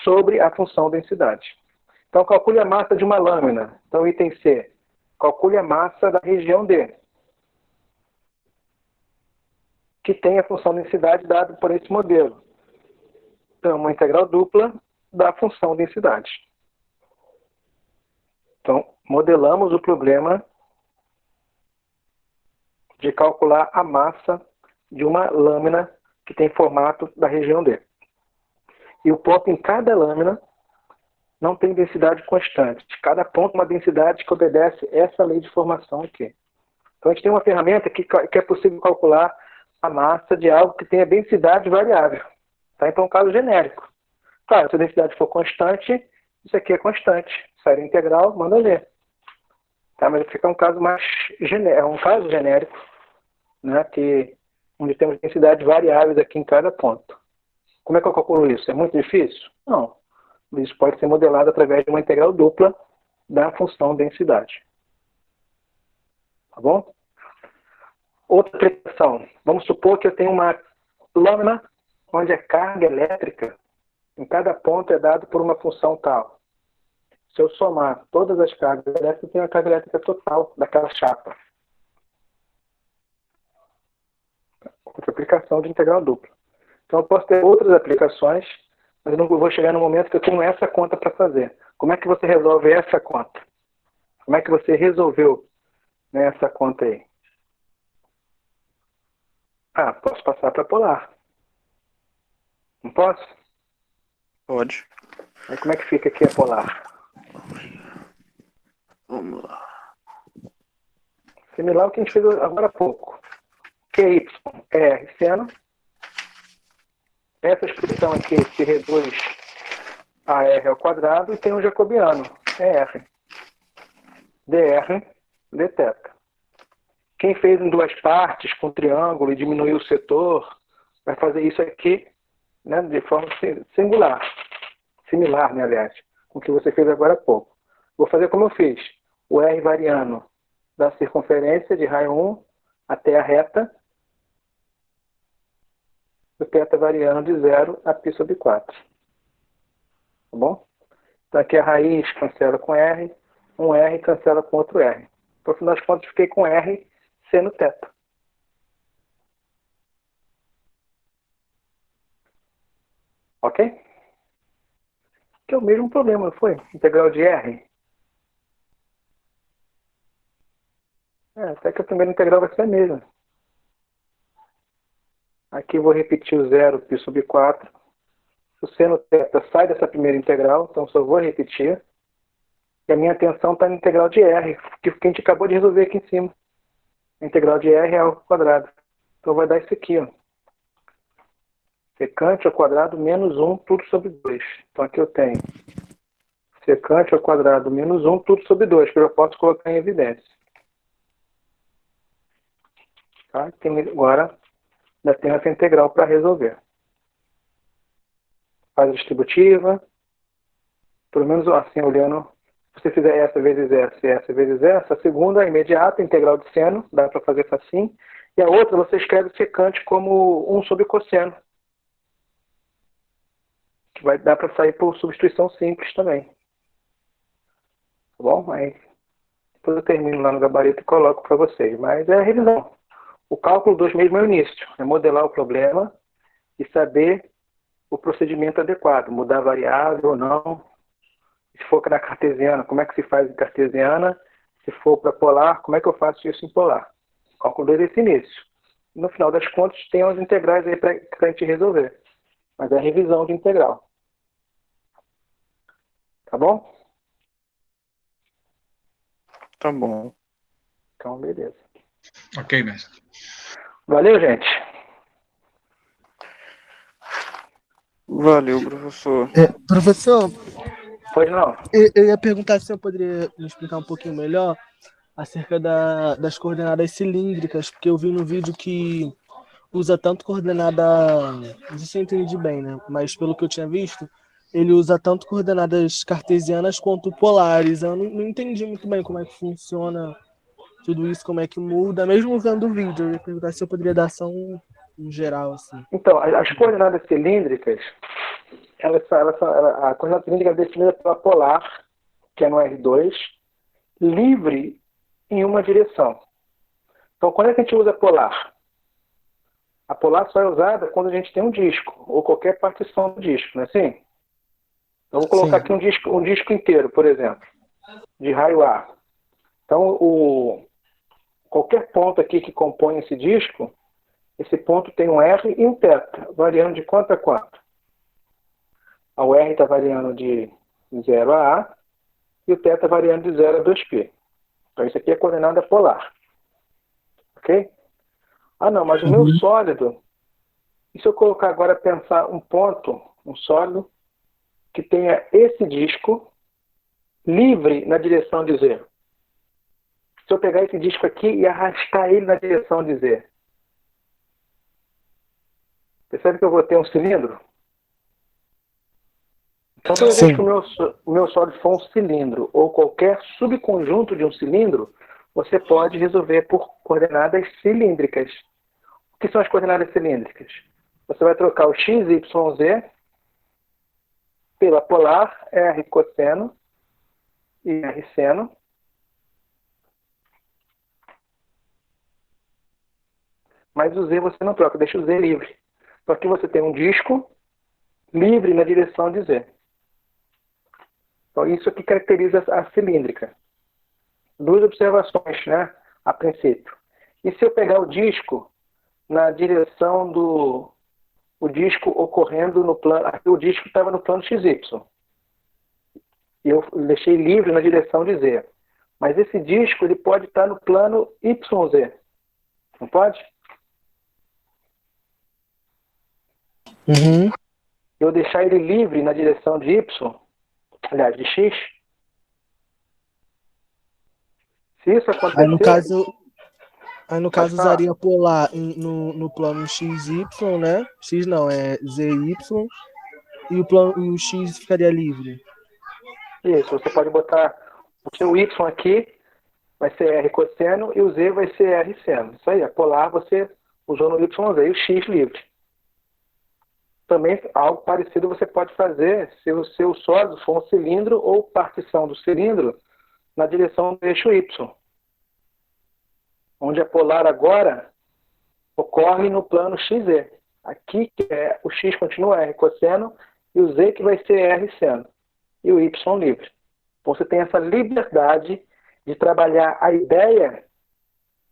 sobre a função densidade. Então, calcule a massa de uma lâmina. Então, item C. Calcule a massa da região D, que tem a função densidade dada por esse modelo. Então, uma integral dupla da função densidade. Então, modelamos o problema de calcular a massa de uma lâmina que tem formato da região D. E o ponto em cada lâmina não tem densidade constante. Cada ponto uma densidade que obedece essa lei de formação aqui. Então, a gente tem uma ferramenta que é possível calcular a massa de algo que tenha densidade variável. Tá? Então, é um caso genérico. Claro, se a densidade for constante, isso aqui é constante. Sai da integral, manda ver. Tá? Mas fica um caso mais genérico, um caso genérico, né? Onde temos densidades variáveis aqui em cada ponto. Como é que eu calculo isso? É muito difícil? Não. Isso pode ser modelado através de uma integral dupla da função densidade. Tá bom? Outra aplicação. Vamos supor que eu tenho uma lâmina onde a carga elétrica em cada ponto é dada por uma função tal. Se eu somar todas as cargas elétricas, eu tenho a carga elétrica total daquela chapa. Outra aplicação de integral dupla. Então, eu posso ter outras aplicações, mas eu não vou chegar no momento que eu tenho essa conta para fazer. Como é que você resolve essa conta? Como é que você resolveu, né, essa conta aí? Posso passar para polar. Não posso? Pode. Aí como é que fica aqui a polar? Vamos lá. Similar ao que a gente fez agora há pouco. QY é R seno. Essa expressão aqui se reduz a R ao quadrado e tem um jacobiano. É R. dr dθ. Quem fez em duas partes com triângulo e diminuiu o setor, vai fazer isso aqui, né, de forma singular. Similar, né, aliás, com o que você fez agora há pouco. Vou fazer como eu fiz. O R variando da circunferência de raio 1 até a reta. O θ variando de 0 a π sobre 4. Tá bom? Então aqui a raiz cancela com R, um R cancela com outro R. Então, no final das contas, fiquei com R seno θ. Ok? Que é o mesmo problema, não foi? Integral de R. Até que a primeira integral vai ser a mesma. Aqui eu vou repetir o 0 π sobre 4. O seno θ sai dessa primeira integral, então só vou repetir. E a minha atenção está na integral de R, que a gente acabou de resolver aqui em cima. A integral de R é ao quadrado. Então vai dar isso aqui, ó. Secante ao quadrado menos 1, tudo sobre 2. Então aqui eu tenho secante ao quadrado menos 1, tudo sobre 2, que eu já posso colocar em evidência. Tá? Agora, ainda tenho essa integral para resolver. Faz a distributiva. Pelo menos assim, olhando. Se você fizer essa vezes essa e essa vezes essa, a segunda é imediata, integral de seno, dá para fazer assim. E a outra você escreve secante como 1 sobre cosseno. Que vai dar para sair por substituição simples também. Tá bom? Aí, depois eu termino lá no gabarito e coloco para vocês. Mas é a revisão. O cálculo 2 mesmo é o início. É modelar o problema e saber o procedimento adequado. Mudar a variável ou não. Se for na cartesiana, como é que se faz em cartesiana? Se for para polar, como é que eu faço isso em polar? O cálculo 2 é esse início. No final das contas, tem as integrais aí para a gente resolver. Mas é a revisão de integral. Tá bom? Tá bom. Então, beleza. Ok, mestre. Valeu, gente. Valeu, professor. Professor, Pois não. eu ia perguntar se eu poderia me explicar um pouquinho melhor acerca das coordenadas cilíndricas, porque eu vi no vídeo que usa tanto coordenada, não sei se eu entendi bem, né? Mas pelo que eu tinha visto, ele usa tanto coordenadas cartesianas quanto polares. Eu não entendi muito bem como é que funciona tudo isso, como é que muda, mesmo vendo o vídeo. Eu ia perguntar se eu poderia dar só um geral, assim. Então, as coordenadas cilíndricas, a coordenada cilíndrica é definida pela polar, que é no R2, livre em uma direção. Então, quando é que a gente usa polar? A polar só é usada quando a gente tem um disco, ou qualquer partição do disco, não é assim? Então, vou colocar aqui um disco inteiro, por exemplo, de raio A. Então, qualquer ponto aqui que compõe esse disco, esse ponto tem um R e um θ, variando de quanto a quanto? O R está variando de 0 a A e o θ variando de 0 a 2π. Então, isso aqui é coordenada polar. Ok? Ah, não, mas o meu sólido, e se eu colocar agora, pensar um ponto, um sólido, que tenha esse disco livre na direção de Z? Se eu pegar esse disco aqui e arrastar ele na direção de Z, percebe que eu vou ter um cilindro? Então, toda vez que o meu sólido for um cilindro ou qualquer subconjunto de um cilindro, você pode resolver por coordenadas cilíndricas. O que são as coordenadas cilíndricas? Você vai trocar o x, y, z pela polar R cosseno e R seno. Mas o z você não troca, deixa o z livre. Então aqui você tem um disco livre na direção de z. Então isso aqui caracteriza a cilíndrica. Duas observações, né, a princípio. E se eu pegar o disco na direção do... O disco ocorrendo no plano... Aqui o disco estava no plano XY. E eu deixei livre na direção de Z. Mas esse disco ele pode estar no plano YZ. Não pode? Eu deixar ele livre na direção de Y, aliás, de X. Se isso acontecer... Aí no caso usaria polar no plano XY, né? X não, é ZY. E o X ficaria livre. Isso, você pode botar o seu Y aqui, vai ser R cosseno, e o Z vai ser R seno. Isso aí, a polar você usou no YZ e o X livre. Também algo parecido você pode fazer se o seu sólido for um cilindro ou partição do cilindro na direção do eixo Y. Onde a polar agora ocorre no plano XZ. Aqui que o X continua R cosseno e o Z que vai ser R seno. E o Y livre. Então você tem essa liberdade de trabalhar a ideia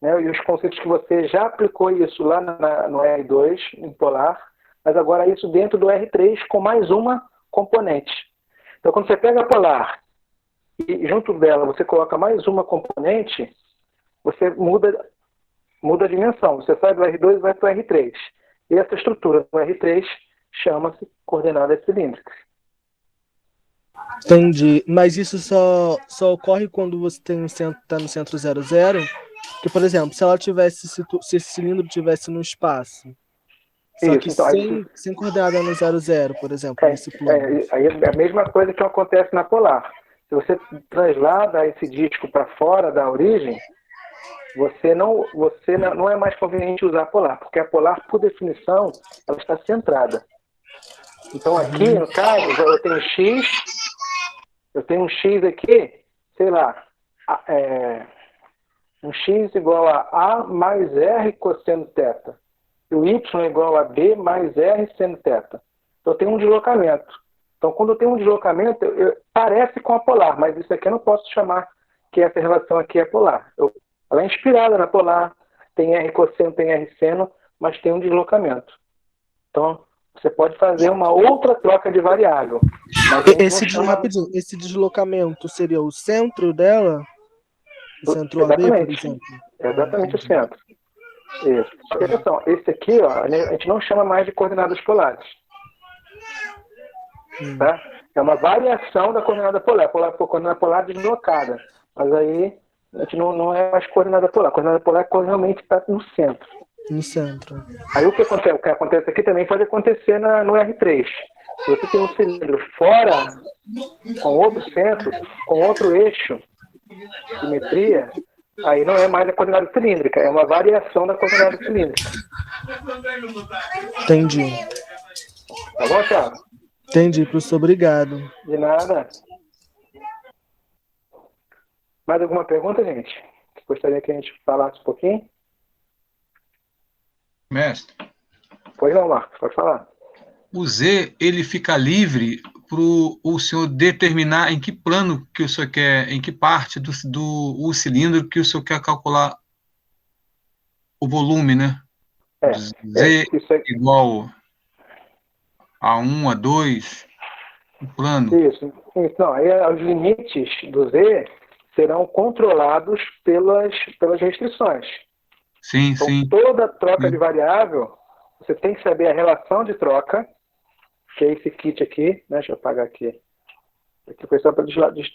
né? E os conceitos que você já aplicou isso lá no R2, em polar, mas agora isso dentro do R3 com mais uma componente. Então, quando você pega a polar e junto dela você coloca mais uma componente, você muda a dimensão. Você sai do R2 e vai para o R3. E essa estrutura do R3 chama-se coordenadas cilíndricas. Entendi. Mas isso só ocorre quando você está no centro 00? Que, por exemplo, se ela tivesse, se esse cilindro tivesse no espaço, só Isso, que então, sem coordenada no 00, por exemplo, nesse plano. Aí é a mesma coisa que acontece na polar. Se você translada esse disco para fora da origem, você não é mais conveniente usar a polar, porque a polar, por definição, ela está centrada. Então aqui, no caso, eu tenho um X aqui, sei lá, um X igual a mais R cosseno θ. E o Y é igual a B mais R seno θ. Então eu tenho um deslocamento. Então quando eu tenho um deslocamento, parece com a polar, mas isso aqui eu não posso chamar que essa relação aqui é polar. Ela é inspirada na polar, tem R cosseno, tem R seno, mas tem um deslocamento. Então você pode fazer uma outra troca de variável. Esse deslocamento seria o centro dela? O centro AB, por exemplo? Exatamente o centro. Isso. Só que atenção, esse aqui, ó, a gente não chama mais de coordenadas polares. Tá? É uma variação da coordenada polar. Coordenada polar deslocada. Mas aí a gente não é mais coordenada polar. A coordenada polar realmente está no centro. No centro. Aí o que acontece aqui também pode acontecer no R3. Se você tem um cilindro fora, com outro centro, com outro eixo, simetria, aí não é mais a coordenada cilíndrica, é uma variação da coordenada cilíndrica. Entendi. Tá bom, Thiago? Entendi, professor. Obrigado. De nada. Mais alguma pergunta, gente? Gostaria que a gente falasse um pouquinho? Mestre. Pois não, Marcos, pode falar. O Z, ele fica livre para o senhor determinar em que plano que o senhor quer, em que parte do cilindro que o senhor quer calcular o volume, né? Z igual a 1, a 2, o plano. Isso. Então, aí os limites do Z serão controlados pelas restrições. Sim, então, sim. Toda troca de variável, você tem que saber a relação de troca, que é esse kit aqui, né? Deixa eu apagar aqui. Aqui foi só para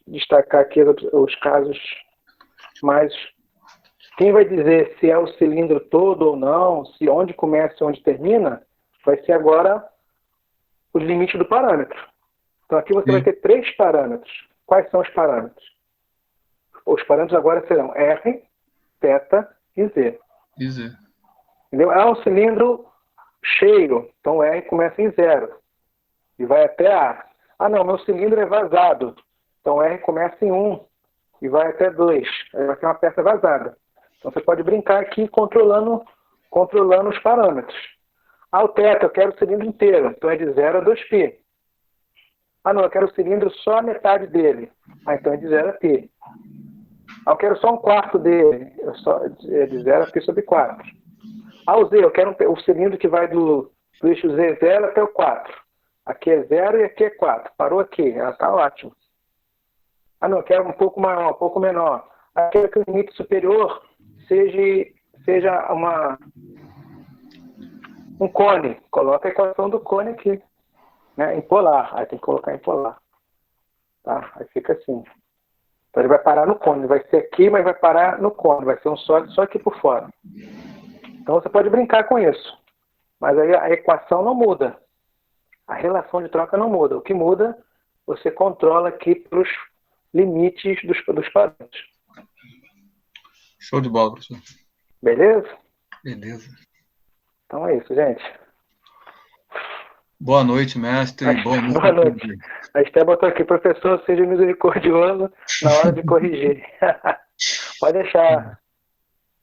destacar aqui os casos mais... Quem vai dizer se é o cilindro todo ou não, se onde começa e onde termina, vai ser agora os limites do parâmetro. Então aqui você vai ter 3 parâmetros. Quais são os parâmetros? Os parâmetros agora serão R, θ e Z. Entendeu? É um cilindro cheio, então R começa em 0 e vai até A. Ah, não, meu cilindro é vazado, então R começa em 1 e vai até 2. Aí vai ter uma peça vazada. Então você pode brincar aqui controlando os parâmetros. Ah, o θ, eu quero o cilindro inteiro, então é de 0 a 2π. Ah, não, eu quero o cilindro só a metade dele. Ah, então é de 0 a π. Ah, eu quero só um quarto dele, é de 0 a π sobre 4. Ah, o Z, eu quero o cilindro que vai do eixo Z0 até o 4. Aqui é 0 e aqui é 4. Parou aqui, tá ótimo. Ah, não, eu quero um pouco maior, um pouco menor. Ah, eu quero que o limite superior seja um cone. Coloca a equação do cone aqui, né? Em polar. Aí tem que colocar em polar. Tá? Aí fica assim. Então ele vai parar no cone. Vai ser aqui, mas vai parar no cone. Vai ser um sólido só aqui por fora. Então você pode brincar com isso. Mas aí a equação não muda. A relação de troca não muda. O que muda, você controla aqui para os limites dos parâmetros. Show de bola, professor. Beleza? Beleza. Então é isso, gente. Boa noite, mestre. Boa noite. A Esté botou aqui, professor, seja misericordioso na hora de corrigir. Pode deixar.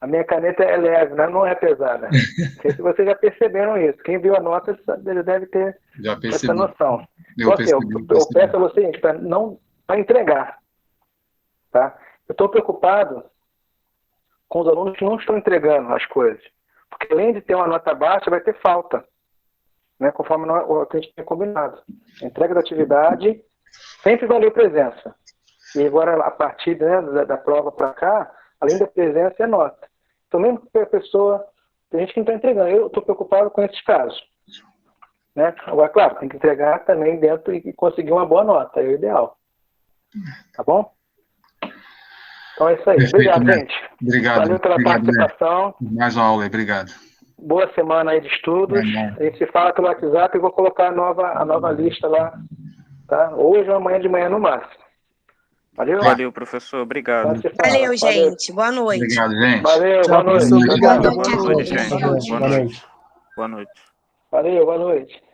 A minha caneta é leve, né? Não é pesada. Porque se vocês já perceberam isso. Quem viu a nota deve ter essa noção. Eu peço a vocês para entregar. Tá? Eu estou preocupado com os alunos que não estão entregando as coisas. Porque além de ter uma nota baixa, vai ter falta, né, conforme o que a gente tem combinado. A entrega da atividade sempre valeu presença. E agora, a partir, né, da prova para cá, além da presença, é nota. Então, mesmo que a pessoa... Tem gente que não está entregando. Eu estou preocupado com esses casos. Né? Agora, claro, tem que entregar também dentro e conseguir uma boa nota. É o ideal. Tá bom? Então é isso aí. Perfeito, obrigado, né? gente. Obrigado. Valeu pela participação. Mais uma aula aí, obrigado. Boa semana aí de estudos. A gente se fala pelo WhatsApp e vou colocar a nova lista lá. Tá? Hoje ou amanhã de manhã no máximo. Valeu? Valeu, professor. Obrigado. Valeu, gente. Boa noite. Obrigado, gente. Valeu, Tchau, boa noite. professor. Obrigado. Boa noite, gente. Boa noite. Boa noite. Valeu, boa noite.